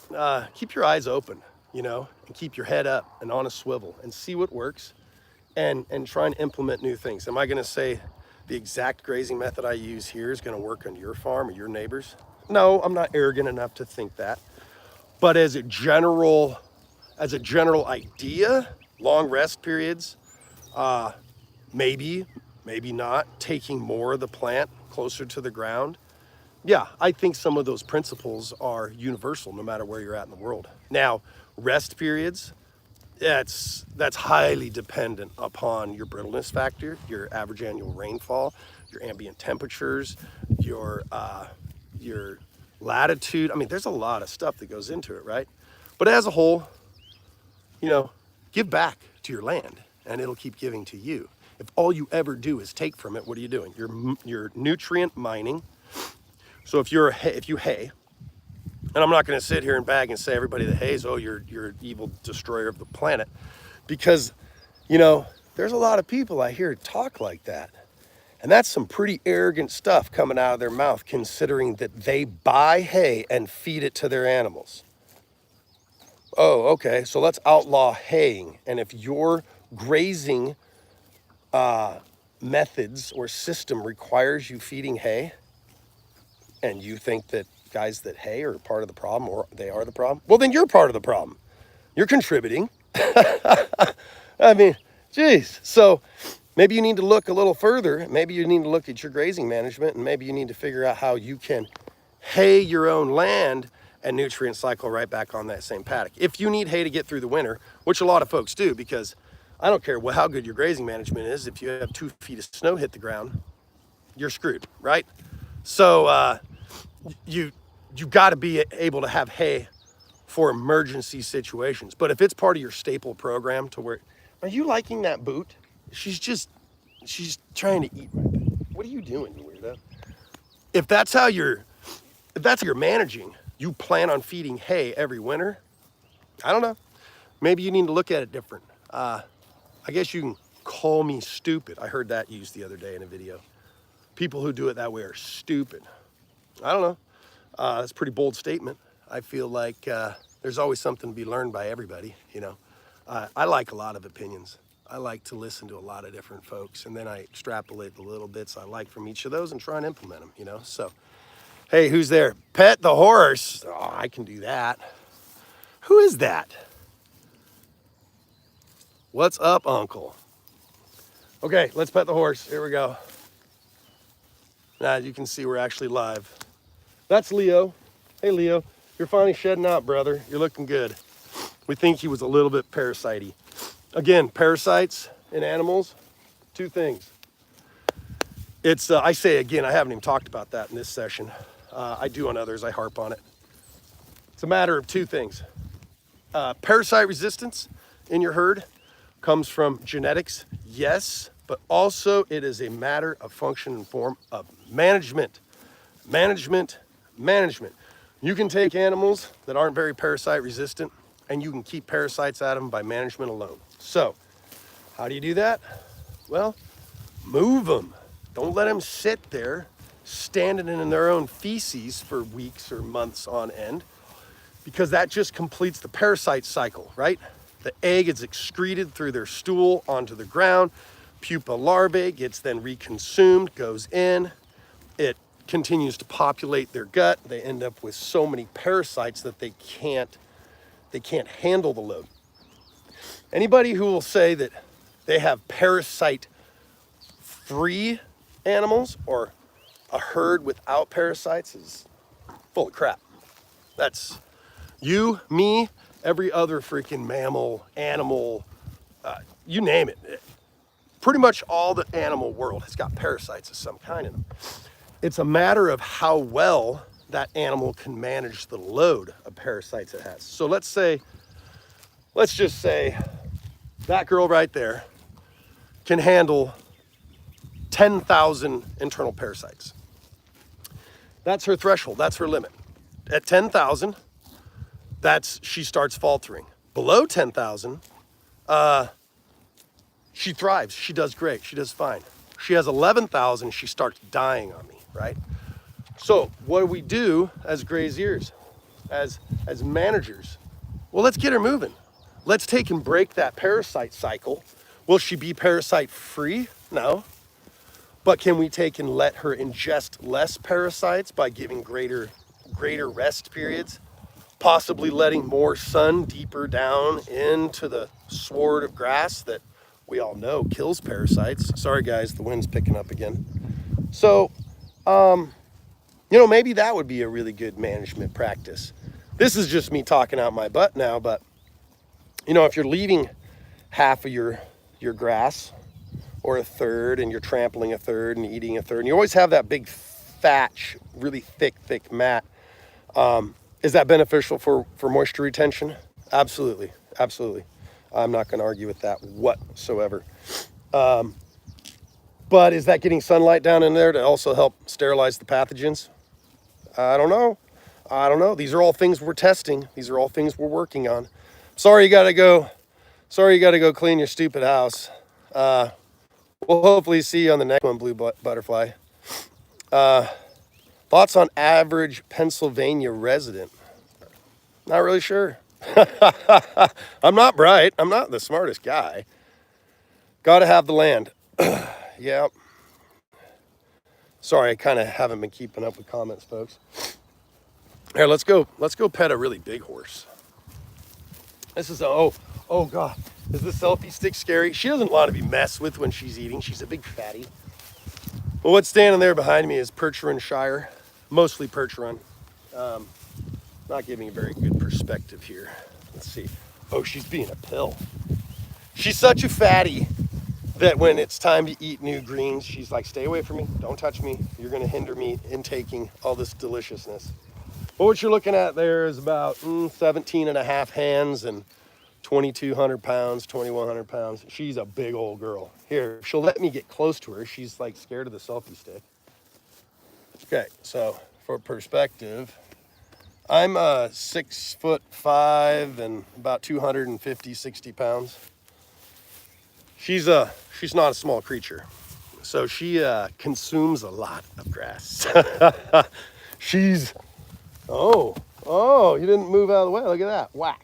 your eyes open, you know, and keep your head up and on a swivel and see what works, and try and implement new things. Am I going to say the exact grazing method I use here is going to work on your farm or your neighbors? No, I'm not arrogant enough to think that. But as a general idea, long rest periods, maybe not, taking more of the plant closer to the ground. Yeah, I think some of those principles are universal no matter where you're at in the world. Now, rest periods, that's highly dependent upon your brittleness factor, your average annual rainfall, your ambient temperatures, your latitude. I mean, there's a lot of stuff that goes into it, right? But as a whole, you know, give back to your land and it'll keep giving to you. If all you ever do is take from it, what are you doing? You're nutrient mining. So if you hay, and I'm not going to sit here and bag and say everybody that hays, oh, you're an evil destroyer of the planet, because, you know, there's a lot of people I hear talk like that. And that's some pretty arrogant stuff coming out of their mouth, considering that they buy hay and feed it to their animals. Oh, okay, so let's outlaw haying. And if your grazing methods or system requires you feeding hay, and you think that guys that hay are part of the problem, or they are the problem, well, then you're part of the problem. You're contributing. I mean, geez. So maybe you need to look a little further. Maybe you need to look at your grazing management, and maybe you need to figure out how you can hay your own land and nutrient cycle right back on that same paddock. If you need hay to get through the winter, which a lot of folks do, because I don't care how good your grazing management is, if you have 2 feet of snow hit the ground, you're screwed, right? So you got to be able to have hay for emergency situations. But if it's part of your staple program to where, are you liking that boot? She's trying to eat right now. What are you doing, you weirdo? If that's how you're managing, you plan on feeding hay every winter, I don't know. Maybe you need to look at it different. I guess you can call me stupid. I heard that used the other day in a video. People who do it that way are stupid. I don't know. That's a pretty bold statement. I feel like there's always something to be learned by everybody, you know. I like a lot of opinions. I like to listen to a lot of different folks, and then I extrapolate the little bits I like from each of those and try and implement them, you know? So, hey, who's there? Pet the horse. Oh, I can do that. Who is that? What's up, Uncle? Okay, let's pet the horse. Here we go. Now you can see we're actually live. That's Leo. Hey, Leo, you're finally shedding out, brother. You're looking good. We think he was a little bit parasite-y. Again, parasites in animals, two things. It's, I say again, I haven't even talked about that in this session. I do on others, I harp on it. It's a matter of two things. Parasite resistance in your herd comes from genetics, yes, but also it is a matter of function and form of management. Management. You can take animals that aren't very parasite resistant and you can keep parasites out of them by management alone. So, how do you do that? Well, move them. Don't let them sit there standing in their own feces for weeks or months on end, because that just completes the parasite cycle, right? The egg is excreted through their stool onto the ground. Pupa larvae gets then reconsumed, goes in. It continues to populate their gut. They end up with so many parasites that they can't handle the load. Anybody who will say that they have parasite-free animals or a herd without parasites is full of crap. That's you, me, every other freaking mammal, animal, you name it. Pretty much all the animal world has got parasites of some kind in them. It's a matter of how well that animal can manage the load of parasites it has. So let's just say that girl right there can handle 10,000 internal parasites. That's her threshold, that's her limit. At 10,000, she starts faltering. Below 10,000, she thrives, she does great, she does fine. She has 11,000, she starts dying on me, right? So what do we do as graziers, as managers? Well, let's get her moving. Let's take and break that parasite cycle. Will she be parasite free? No. But can we take and let her ingest less parasites by giving greater rest periods? Possibly letting more sun deeper down into the sward of grass that we all know kills parasites. Sorry guys, the wind's picking up again. So, maybe that would be a really good management practice. This is just me talking out my butt now, but if you're leaving half of your grass or a third and you're trampling a third and eating a third, and you always have that big thatch, really thick mat, is that beneficial for moisture retention? Absolutely. I'm not going to argue with that whatsoever. But is that getting sunlight down in there to also help sterilize the pathogens? I don't know. These are all things we're testing. These are all things we're working on. Sorry you got to go clean your stupid house. We'll hopefully see you on the next one, Blue Butterfly. Thoughts on average Pennsylvania resident? Not really sure. I'm not bright. I'm not the smartest guy. Got to have the land. Yeah. Sorry, I kind of haven't been keeping up with comments, folks. Here, let's go pet a really big horse. This is oh God. Is the selfie stick scary? She doesn't want to be messed with when she's eating. She's a big fatty. Well, what's standing there behind me is Percheron Shire, mostly Percheron. Not giving a very good perspective here. Let's see. Oh, she's being a pill. She's such a fatty that when it's time to eat new greens, she's like, stay away from me, don't touch me. You're gonna hinder me in taking all this deliciousness. But what you're looking at there is about 17 and a half hands and 2,200 pounds, 2,100 pounds. She's a big old girl. Here, she'll let me get close to her. She's like scared of the selfie stick. Okay, so for perspective, I'm 6'5" and about 250, 60 pounds. She's not a small creature. So she consumes a lot of grass. You didn't move out of the way. Look at that, whack.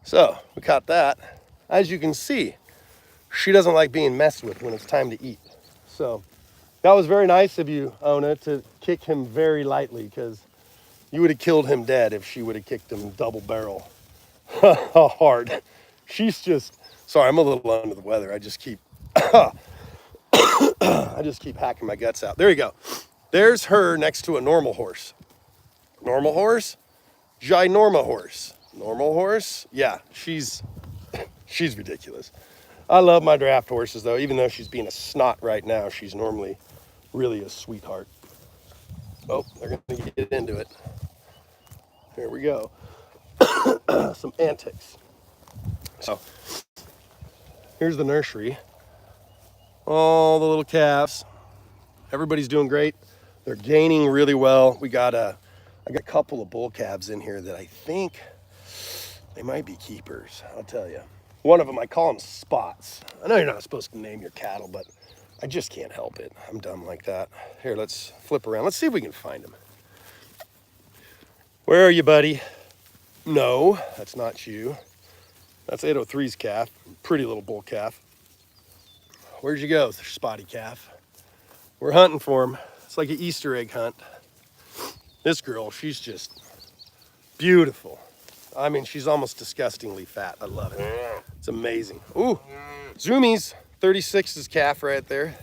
So we caught that. As you can see, she doesn't like being messed with when it's time to eat. So that was very nice of you, Ona, to kick him very lightly, because you would have killed him dead if she would have kicked him double barrel hard. She's just, sorry, I'm a little under the weather. I just keep hacking my guts out. There you go. There's her next to a normal horse. Normal horse, ginorma horse. Normal horse, yeah, she's ridiculous. I love my draft horses though, even though she's being a snot right now. She's normally really a sweetheart. Oh, they're gonna get into it. Here we go. Some antics. So here's the nursery. All the little calves. Everybody's doing great. They're gaining really well. I got a couple of bull calves in here that I think they might be keepers. I'll tell you. One of them, I call them spots. I know you're not supposed to name your cattle, but I just can't help it. I'm dumb like that. Here, let's flip around. Let's see if we can find him. Where are you, buddy? No, that's not you. That's 803's calf. Pretty little bull calf. Where'd you go, spotty calf? We're hunting for him. It's like an Easter egg hunt. This girl, she's just beautiful. I mean, she's almost disgustingly fat. I love it. It's amazing. Ooh, zoomies. 36's calf right there.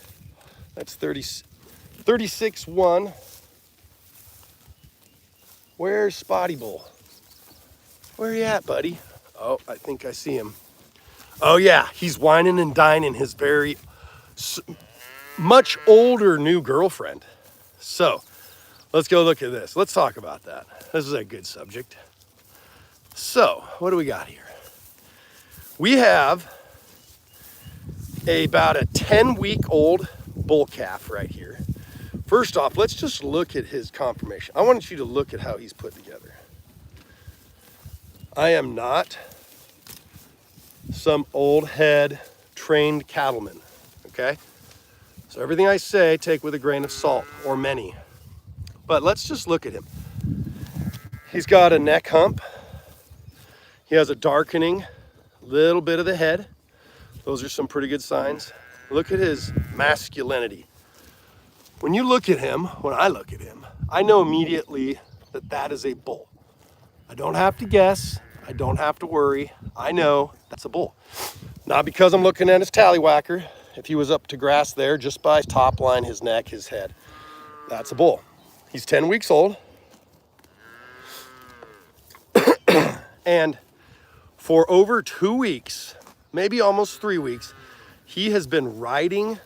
That's 36-1. Where's Spotty Bull? Where you at, buddy? Oh, I think I see him. Oh yeah, he's whining and dining his very much older new girlfriend. So let's go look at this. Let's talk about that. This is a good subject. So what do we got here? We have about a 10-week-old bull calf right here. First off, let's just look at his conformation. I want you to look at how he's put together. I am not some old head trained cattleman, okay? So everything I say, take with a grain of salt, or many. But let's just look at him. He's got a neck hump. He has a darkening little bit of the head. Those are some pretty good signs. Look at his masculinity. When you look at him, when I look at him, I know immediately that that is a bull. I don't have to guess. I don't have to worry. I know that's a bull. Not because I'm looking at his tallywhacker. If he was up to grass there, just by his top line, his neck, his head, that's a bull. He's 10 weeks old. And for over 2 weeks, maybe almost 3 weeks, he has been riding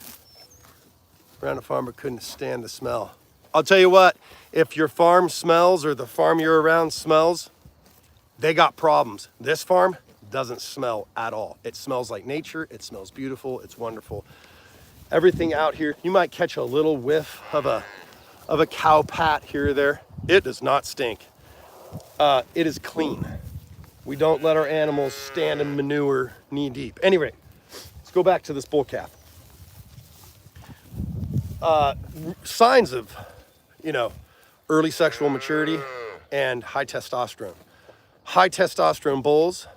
around a farm but couldn't stand the smell. I'll tell you what, if your farm smells or the farm you're around smells, they got problems. This farm doesn't smell at all. It smells like nature. It smells beautiful. It's wonderful. Everything out here, you might catch a little whiff of a cow pat here or there. It does not stink. It is clean. We don't let our animals stand in manure knee deep. Anyway, let's go back to this bull calf. Signs of, early sexual maturity and high testosterone. High testosterone bulls,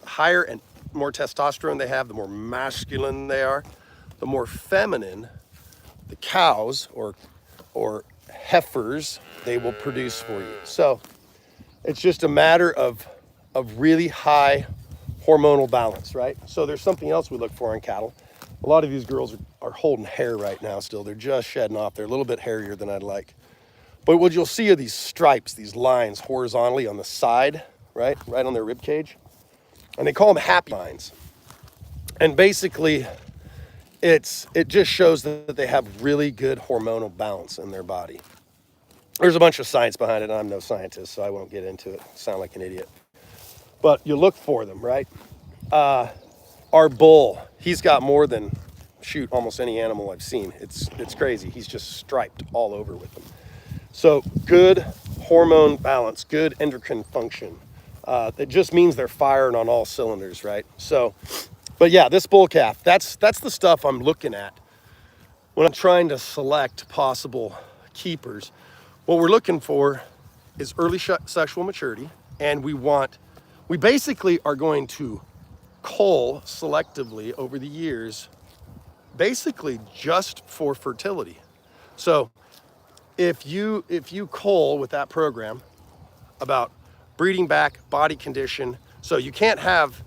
higher and more testosterone they have, the more masculine they are, the more feminine the cows or heifers they will produce for you. So it's just a matter of really high hormonal balance, right? So there's something else we look for in cattle. A lot of these girls are holding hair right now still. They're just shedding off. They're a little bit hairier than I'd like. But what you'll see are these stripes, these lines horizontally on the side, right on their rib cage. And they call them happy lines. And basically, it just shows that they have really good hormonal balance in their body. There's a bunch of science behind it, and I'm no scientist, so I won't get into it. Sound like an idiot. But you look for them, right? Our bull, he's got more than, almost any animal I've seen. It's crazy. He's just striped all over with them. So good hormone balance, good endocrine function. It just means they're firing on all cylinders, right? So, but yeah, this bull calf, that's the stuff I'm looking at when I'm trying to select possible keepers. What we're looking for is early sexual maturity, and we want we basically are going to cull selectively over the years, basically just for fertility. So if you cull with that program about breeding back, body condition, so you can't have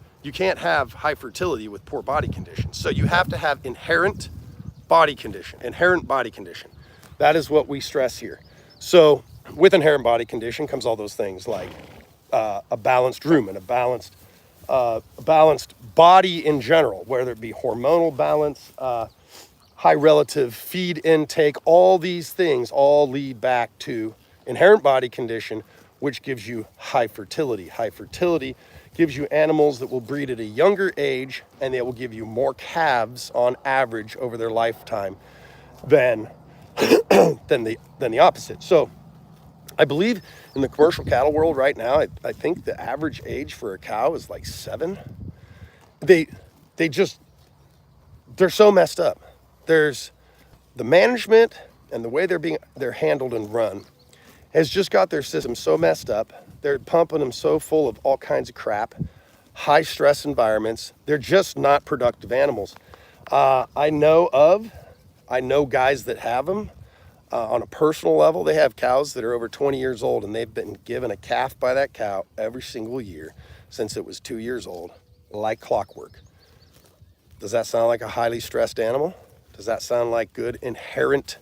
high fertility with poor body condition. So you have to have inherent body condition. That is what we stress here. So with inherent body condition comes all those things like a balanced rumen, a balanced body in general, whether it be hormonal balance, high relative feed intake. All these things all lead back to inherent body condition, which gives you high fertility. High fertility gives you animals that will breed at a younger age, and they will give you more calves on average over their lifetime than than the opposite. So I believe in the commercial cattle world right now, I think the average age for a cow is like 7. They're so messed up. There's the management and the way they're handled and run has just got their system so messed up. They're pumping them so full of all kinds of crap, high stress environments. They're just not productive animals. I know guys that have them on a personal level. They have cows that are over 20 years old, and they've been given a calf by that cow every single year since it was 2 years old, like clockwork. Does that sound like a highly stressed animal? Does that sound like good inherent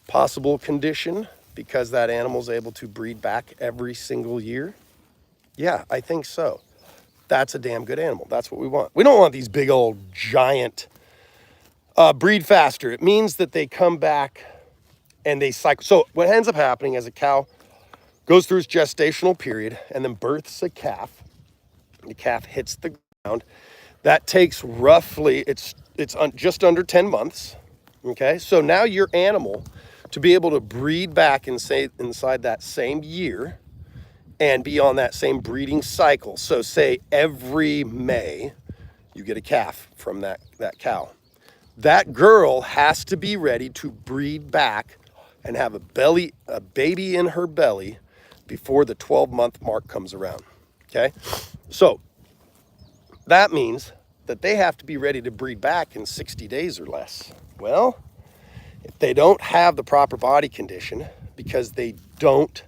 possible condition because that animal's able to breed back every single year? Yeah, I think so. That's a damn good animal. That's what we want. We don't want these big old giant breed faster. It means that they come back and they cycle. So what ends up happening is a cow goes through its gestational period and then births a calf. The calf hits the ground. That takes roughly, it's just under 10 months. Okay, so now your animal, to be able to breed back inside that same year and be on that same breeding cycle. So say every May you get a calf from that cow. That girl has to be ready to breed back and have a baby in her belly before the 12-month mark comes around. Okay, so that means that they have to be ready to breed back in 60 days or less. Well, if they don't have the proper body condition because they don't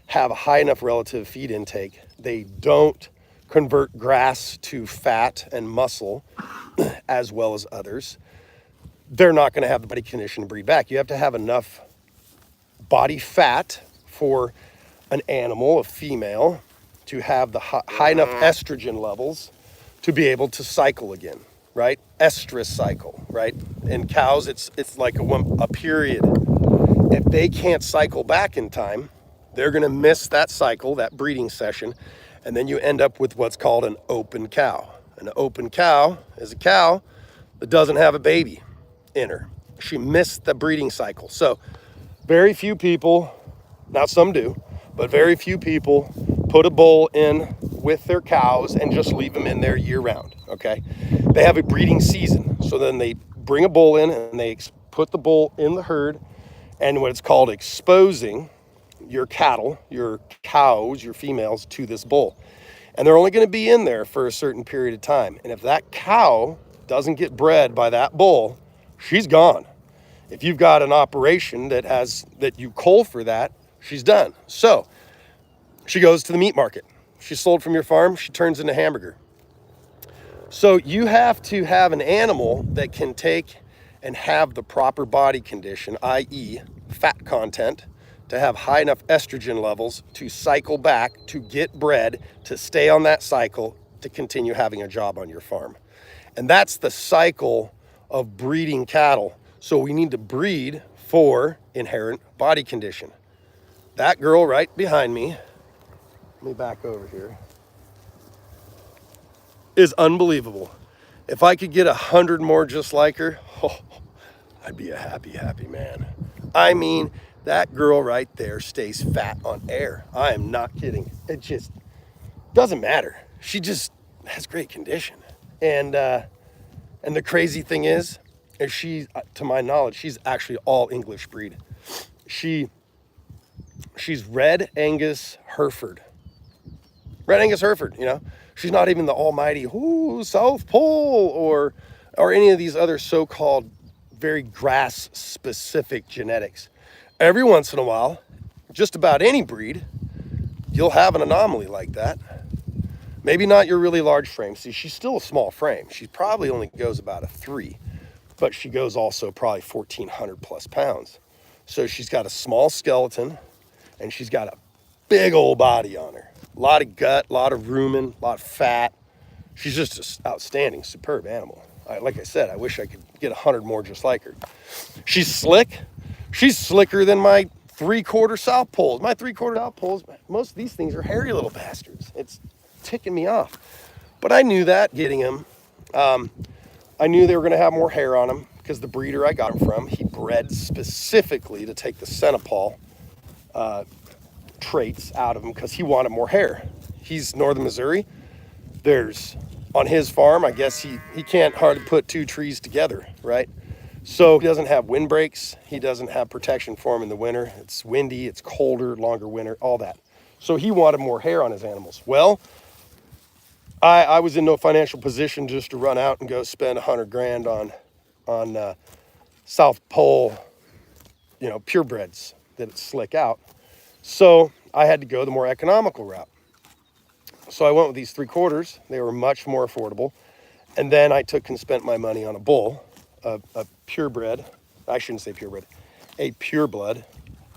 have a high enough relative feed intake, they don't convert grass to fat and muscle as well as others, they're not going to have the body condition to breed back. You have to have enough body fat for an animal, a female, to have the high enough estrogen levels to be able to cycle again, right? Estrous cycle, right? In cows, it's like a period. If they can't cycle back in time, they're going to miss that cycle, that breeding session, and then you end up with what's called an open cow. An open cow is a cow that doesn't have a baby in her. She missed the breeding cycle. So very few people, now some do, but very few people put a bull in with their cows and just leave them in there year round, okay? They have a breeding season. So then they bring a bull in and they put the bull in the herd, and what it's called exposing your cattle, your cows, your females to this bull. And they're only going to be in there for a certain period of time. And if that cow doesn't get bred by that bull, she's gone. If you've got an operation that you cull for that, she's done. So she goes to the meat market. She's sold from your farm. She turns into hamburger. So you have to have an animal that can take and have the proper body condition, i.e. fat content, to have high enough estrogen levels to cycle back, to get bred, to stay on that cycle, to continue having a job on your farm. And that's the cycle of breeding cattle. So we need to breed for inherent body condition. That girl right behind me, let me back over here, is unbelievable. If I could get 100 more just like her, I'd be a happy, happy man. I mean, that girl right there stays fat on air. I am not kidding. It just doesn't matter. She just has great condition. And the crazy thing is she, to my knowledge, she's actually all English breed. She's Red Angus Hereford. Red Angus Hereford, you know, she's not even the almighty South Pole or any of these other so-called very grass-specific genetics. Every once in a while, just about any breed, you'll have an anomaly like that. Maybe not your really large frame. See, she's still a small frame. She probably only goes about a 3, but she goes also probably 1,400 plus pounds. So she's got a small skeleton, and she's got a big old body on her. A lot of gut, a lot of rumen, a lot of fat. She's just an outstanding, superb animal. Like I said, I wish I could get 100 more just like her. She's slick. She's slicker than my 3/4 South Poles. My 3/4 South Poles, most of these things are hairy little bastards. It's ticking me off. But I knew that getting them. I knew they were going to have more hair on them because the breeder I got them from, he bred specifically to take the Senepal traits out of them because he wanted more hair. He's northern Missouri. There's, on his farm, I guess he can't hardly put 2 trees together, right? So he doesn't have windbreaks. He doesn't have protection for him in the winter. It's windy, it's colder, longer winter, all that. So he wanted more hair on his animals. Well, I was in no financial position just to run out and go spend 100 grand on South Pole, you know, purebreds that slick out. So I had to go the more economical route. So I went with these 3/4. They were much more affordable. And then I took and spent my money on a bull, a purebred. I shouldn't say purebred, a pureblood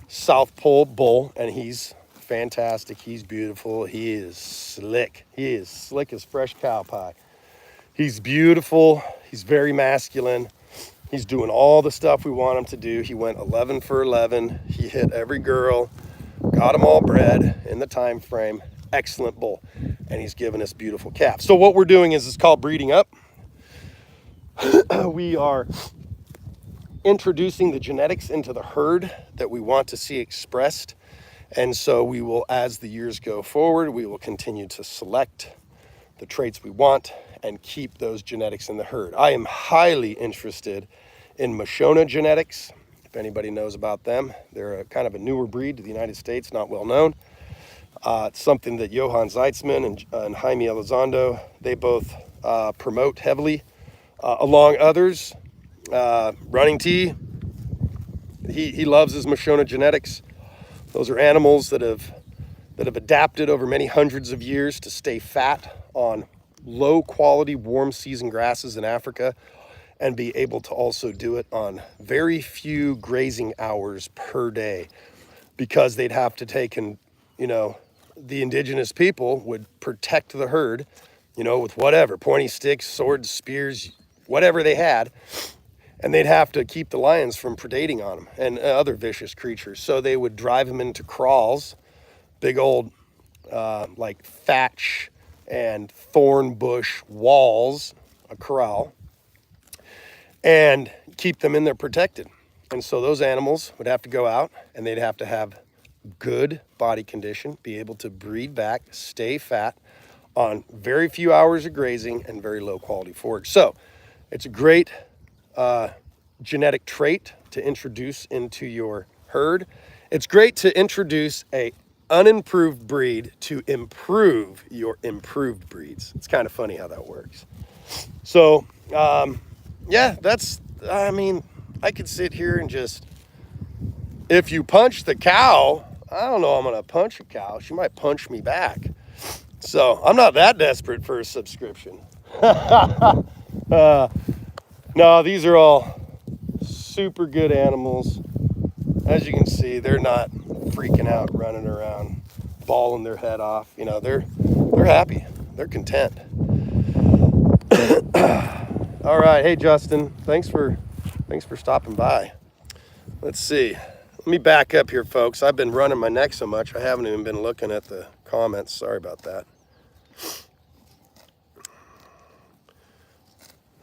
South Pole bull. And he's fantastic. He's beautiful. He is slick. He is slick as fresh cow pie. He's beautiful. He's very masculine. He's doing all the stuff we want him to do. He went 11 for 11. He hit every girl, got them all bred in the time frame. Excellent bull. And he's given us beautiful calves. So what we're doing is it's called breeding up. We are introducing the genetics into the herd that we want to see expressed. And so we will, as the years go forward, we will continue to select the traits we want and keep those genetics in the herd. I am highly interested in Moshona genetics. If anybody knows about them, they're a kind of a newer breed to the United States, not well known. It's something that Johann Zeitzman and Jaime Elizondo, they both promote heavily, along others. Running T, he loves his Moshona genetics. Those are animals that have adapted over many hundreds of years to stay fat on low quality warm season grasses in Africa and be able to also do it on very few grazing hours per day, because they'd have to take and, you know, the indigenous people would protect the herd, you know, with whatever, pointy sticks, swords, spears, whatever they had. And they'd have to keep the lions from predating on them and other vicious creatures. So they would drive them into kraals, big old like thatch and thorn bush walls, a corral, and keep them in there protected. And so those animals would have to go out and they'd have to have good body condition, be able to breed back, stay fat on very few hours of grazing and very low quality forage. So it's a great genetic trait to introduce into your herd. It's great to introduce a unimproved breed to improve your improved breeds. It's kind of funny how that works. So yeah, I mean, I could sit here and just, if you punch the cow, I don't know I'm gonna punch a cow. She might punch me back. So I'm not that desperate for a subscription. No, these are all super good animals. As you can see, they're not freaking out, running around, bawling their head off. You know, they're happy. They're content. All right, hey Justin, thanks for stopping by. Let's see. Let me back up here, folks. I've been running my neck so much I haven't even been looking at the comments. Sorry about that.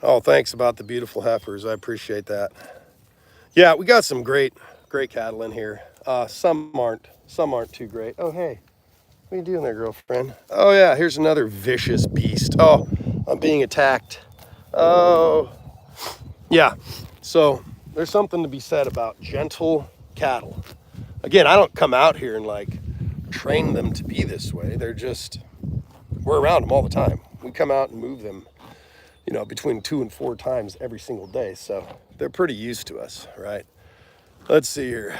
Oh, thanks about the beautiful heifers. I appreciate that. Yeah, we got some great cattle in here. Some aren't too great. Oh, hey, what are you doing there, girlfriend? Oh yeah, here's another vicious beast. Oh, I'm being attacked. Oh, yeah. So there's something to be said about gentle cattle. Again, I don't come out here and like train them to be this way. They're just we're around them all the time. We come out and move them, you know, between 2 and 4 times every single day. So they're pretty used to us, right? Let's see here.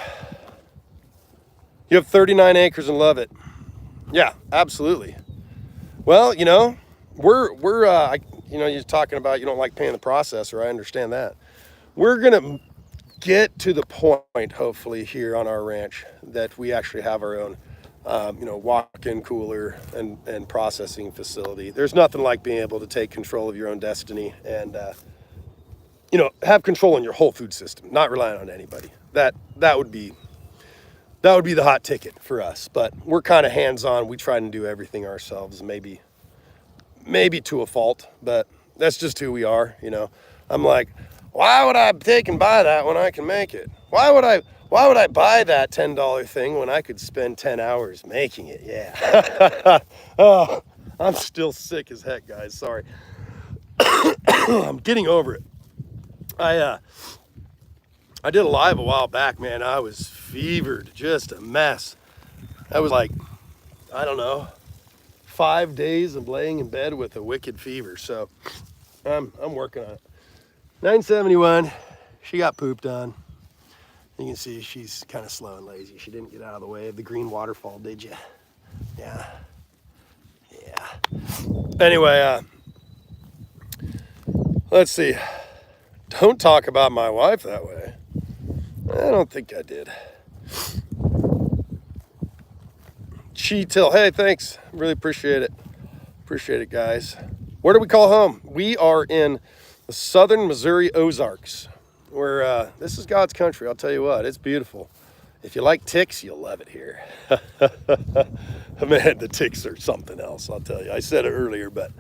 You have 39 acres and love it. Yeah, absolutely. Well, you know, you know, you're talking about you don't like paying the processor. I understand that. We're gonna get to the point, hopefully, here on our ranch that we actually have our own, you know, walk-in cooler and processing facility. There's nothing like being able to take control of your own destiny and, you know, have control in your whole food system, not relying on anybody. That would be the hot ticket for us. But we're kind of hands-on. We try and do everything ourselves, maybe to a fault, but that's just who we are, you know. I'm like, why would I take and buy that when I can make it? Why would I buy that $10 thing when I could spend 10 hours making it? Yeah. Oh, I'm still sick as heck, guys. Sorry. I'm getting over it. I did a live a while back, man. I was fevered, just a mess. I was like, I don't know, 5 days of laying in bed with a wicked fever. So I'm working on it. 971, she got pooped on. You can see she's kind of slow and lazy. She didn't get out of the way of the green waterfall, did you? Yeah. Anyway, let's see. Don't talk about my wife that way. I don't think I did. Cheetil, hey, thanks. Really appreciate it. Appreciate it, guys. Where do we call home? We are in the southern Missouri Ozarks, where this is God's country. I'll tell you what, it's beautiful. If you like ticks, you'll love it here. Man, the ticks are something else, I'll tell you. I said it earlier, but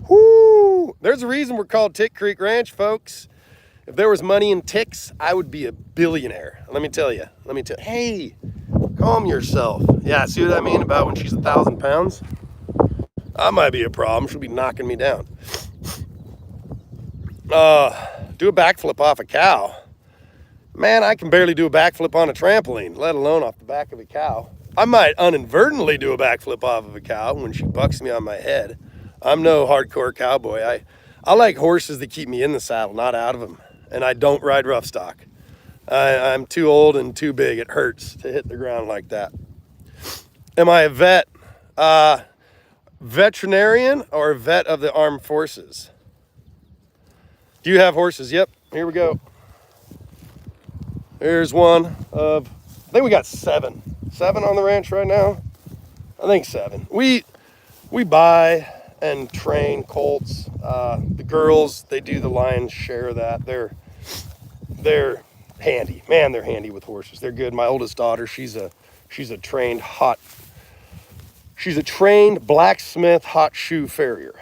whoo, there's a reason we're called Tick Creek Ranch, folks. If there was money in ticks, I would be a billionaire. Let me tell you. Hey, calm yourself. Yeah, see what I mean about when she's 1,000 pounds? I might be a problem. She'll be knocking me down. Do a backflip off a cow. Man, I can barely do a backflip on a trampoline, let alone off the back of a cow. I might inadvertently do a backflip off of a cow when she bucks me on my head. I'm no hardcore cowboy. I like horses that keep me in the saddle, not out of them. And I don't ride rough stock. I'm too old and too big. It hurts to hit the ground like that. Am I a vet? Veterinarian or vet of the armed forces? Do you have horses? Yep, here we go. Here's one of, I think we got 7 on the ranch right now. I think 7. We buy and train colts. The girls, they do the lion's share of that. They're handy, man. They're handy with horses. They're good. My oldest daughter, she's a trained blacksmith hot shoe farrier.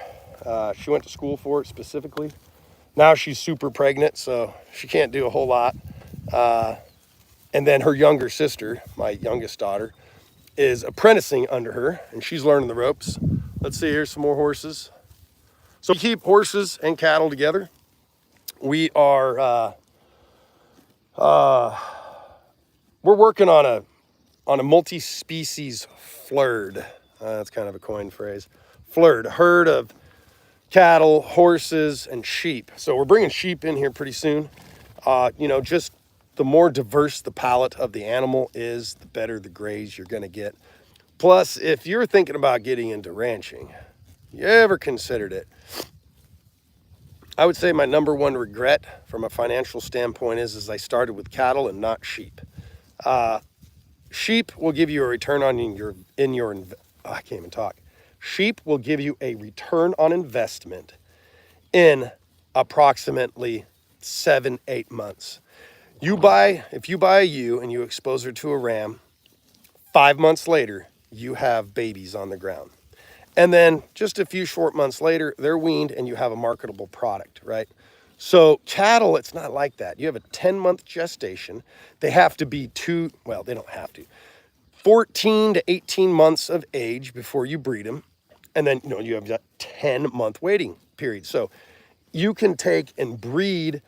She went to school for it specifically. Now she's super pregnant, so she can't do a whole lot. And then her younger sister, my youngest daughter, is apprenticing under her, and she's learning the ropes. Let's see, here's some more horses. So we keep horses and cattle together. We are, we're working on a multi-species flurd. That's kind of a coined phrase. Flurd, herd of cattle, horses, and sheep. So we're bringing sheep in here pretty soon. You know, just the more diverse the palate of the animal is, the better the graze you're going to get. Plus, if you're thinking about getting into ranching, you ever considered it? I would say my number one regret from a financial standpoint is I started with cattle and not sheep. Sheep will give you a return on I can't even talk. Sheep will give you a return on investment in approximately 7-8 months. If you buy a ewe and you expose her to a ram, 5 months later, you have babies on the ground. And then just a few short months later, they're weaned and you have a marketable product, right? So cattle, it's not like that. You have a 10-month gestation. They have to be they don't have to, 14 to 18 months of age before you breed them. And then, you have that 10-month waiting period. So you can take and breed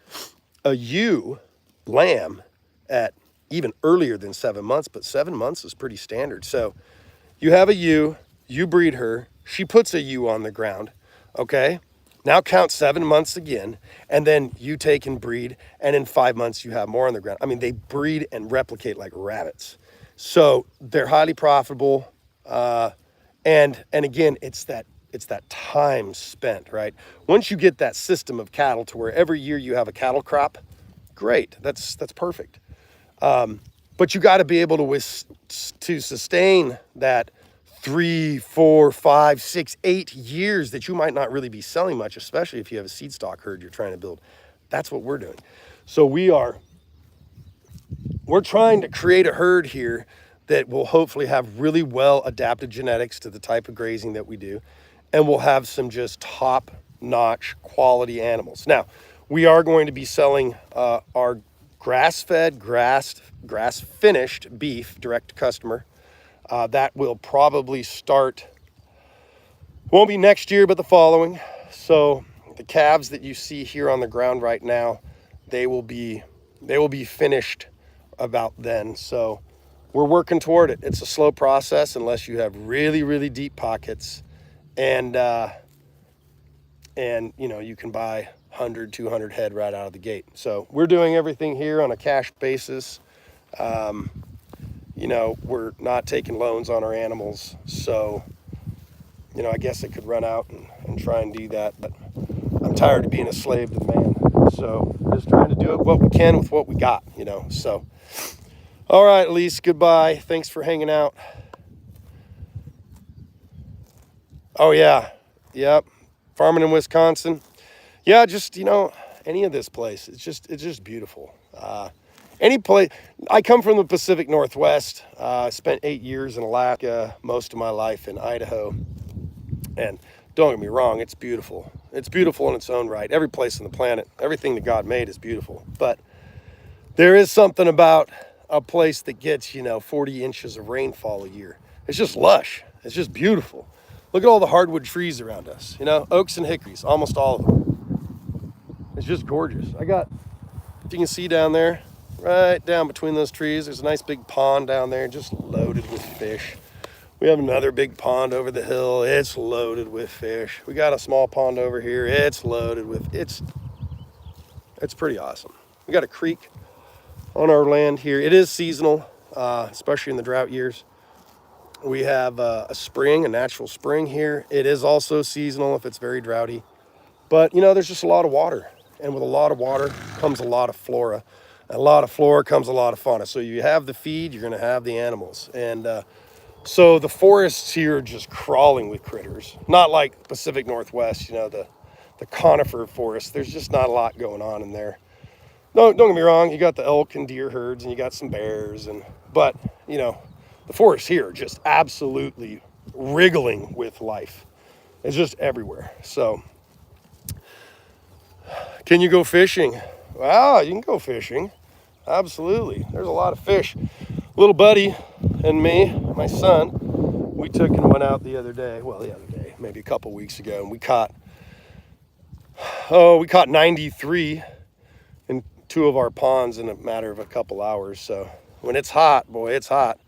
a ewe lamb at even earlier than 7 months, but 7 months is pretty standard. So you have a ewe, you breed her, she puts a ewe on the ground, okay? Now count 7 months again, and then you take and breed, and in 5 months you have more on the ground. I mean, they breed and replicate like rabbits. So they're highly profitable. And again, it's that time spent, right? Once you get that system of cattle to where every year you have a cattle crop, great. That's perfect. But you got to be able to sustain that 3, 4, 5, 6, 8 years that you might not really be selling much, especially if you have a seed stock herd you're trying to build. That's what we're doing. So we're trying to create a herd here that will hopefully have really well adapted genetics to the type of grazing that we do, and we'll have some just top-notch quality animals. Now, we are going to be selling our grass-fed, grass-finished beef direct to customer. That will probably start, won't be next year, but the following. So the calves that you see here on the ground right now, they will be finished about then. So we're working toward it. It's a slow process unless you have really, really deep pockets, and you know, you can buy 100, 200 head right out of the gate. So we're doing everything here on a cash basis. You know, we're not taking loans on our animals. So, you know, I guess I could run out and try and do that, but I'm tired of being a slave to the man. So just trying to do what we can with what we got, you know. So, all right, Elise, goodbye. Thanks for hanging out. Oh, yeah. Yep. Farming in Wisconsin. Yeah, just, you know, any of this place. It's just beautiful. Any place. I come from the Pacific Northwest. I spent 8 years in Alaska, most of my life in Idaho. And don't get me wrong, it's beautiful. It's beautiful in its own right. Every place on the planet, everything that God made is beautiful. But there is something about a place that gets, you know, 40 inches of rainfall a year. It's just lush. It's just beautiful. Look at all the hardwood trees around us, you know, oaks and hickories, almost all of them. It's just gorgeous. You can see down there, right down between those trees, there's a nice big pond down there, just loaded with fish. We have another big pond over the hill. It's loaded with fish. We got a small pond over here. It's loaded with, it's pretty awesome. We got a creek on our land here. It is seasonal, especially in the drought years. We have a spring, a natural spring here. It is also seasonal if it's very droughty. But, you know, there's just a lot of water. And with a lot of water comes a lot of flora. And a lot of flora comes a lot of fauna. So you have the feed, you're going to have the animals. And so the forests here are just crawling with critters. Not like Pacific Northwest, you know, the conifer forest. There's just not a lot going on in there. No, don't get me wrong. You got the elk and deer herds, and you got some bears. But, you know, the forests here are just absolutely wriggling with life. It's just everywhere. So, can you go fishing? Well, you can go fishing. Absolutely. There's a lot of fish. Little buddy and me, my son, we took and went out the other day, maybe a couple weeks ago, and we caught 93 in 2 of our ponds in a matter of a couple hours. So when it's hot, boy, it's hot.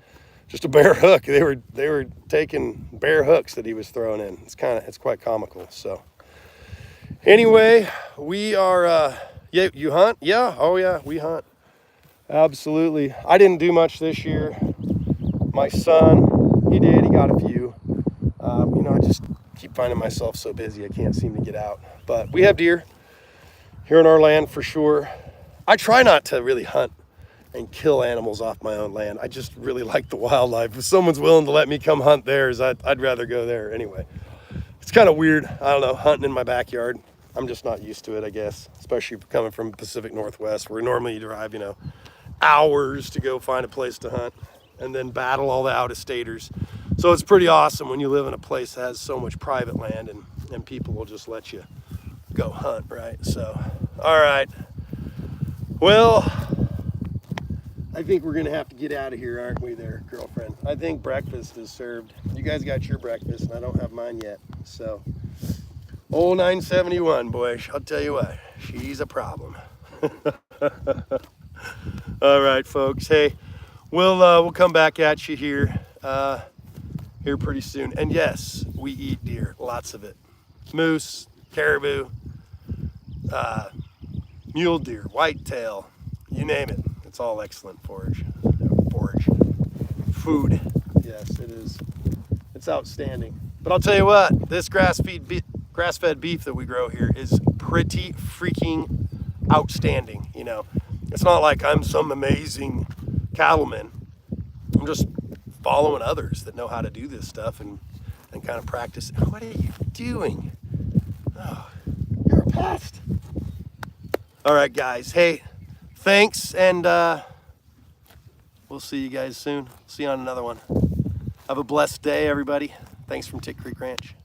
Just a bare hook. They were taking bare hooks that he was throwing in. It's quite comical. So anyway, we are, yeah, you hunt? Yeah. Oh yeah, we hunt. Absolutely. I didn't do much this year. My son, he did. He got a few. You know, I just keep finding myself so busy I can't seem to get out. But we have deer here in our land for sure. I try not to really hunt and kill animals off my own land. I just really like the wildlife. If someone's willing to let me come hunt theirs, I'd rather go there anyway. It's kind of weird. I don't know, hunting in my backyard. I'm just not used to it, I guess, especially coming from the Pacific Northwest, where normally you drive, you know, hours to go find a place to hunt and then battle all the out-of-staters. So it's pretty awesome when you live in a place that has so much private land and people will just let you go hunt, right? So, all right. Well, I think we're gonna have to get out of here, aren't we there, girlfriend? I think breakfast is served. You guys got your breakfast and I don't have mine yet. So, old 971, boy, I'll tell you what, she's a problem. All right, folks. Hey, we'll come back at you here. here pretty soon. And yes, we eat deer, lots of it. Moose, caribou, mule deer, whitetail, you name it. It's all excellent forage. Food. Yes, it is. It's outstanding. But I'll tell you what, this grass-fed beef that we grow here is pretty freaking outstanding. You know, it's not like I'm some amazing cattleman. I'm just following others that know how to do this stuff and kind of practice. What are you doing? Oh, you're a pest. All right, guys. Hey, thanks, and we'll see you guys soon. See you on another one. Have a blessed day, everybody. Thanks from Tick Creek Ranch.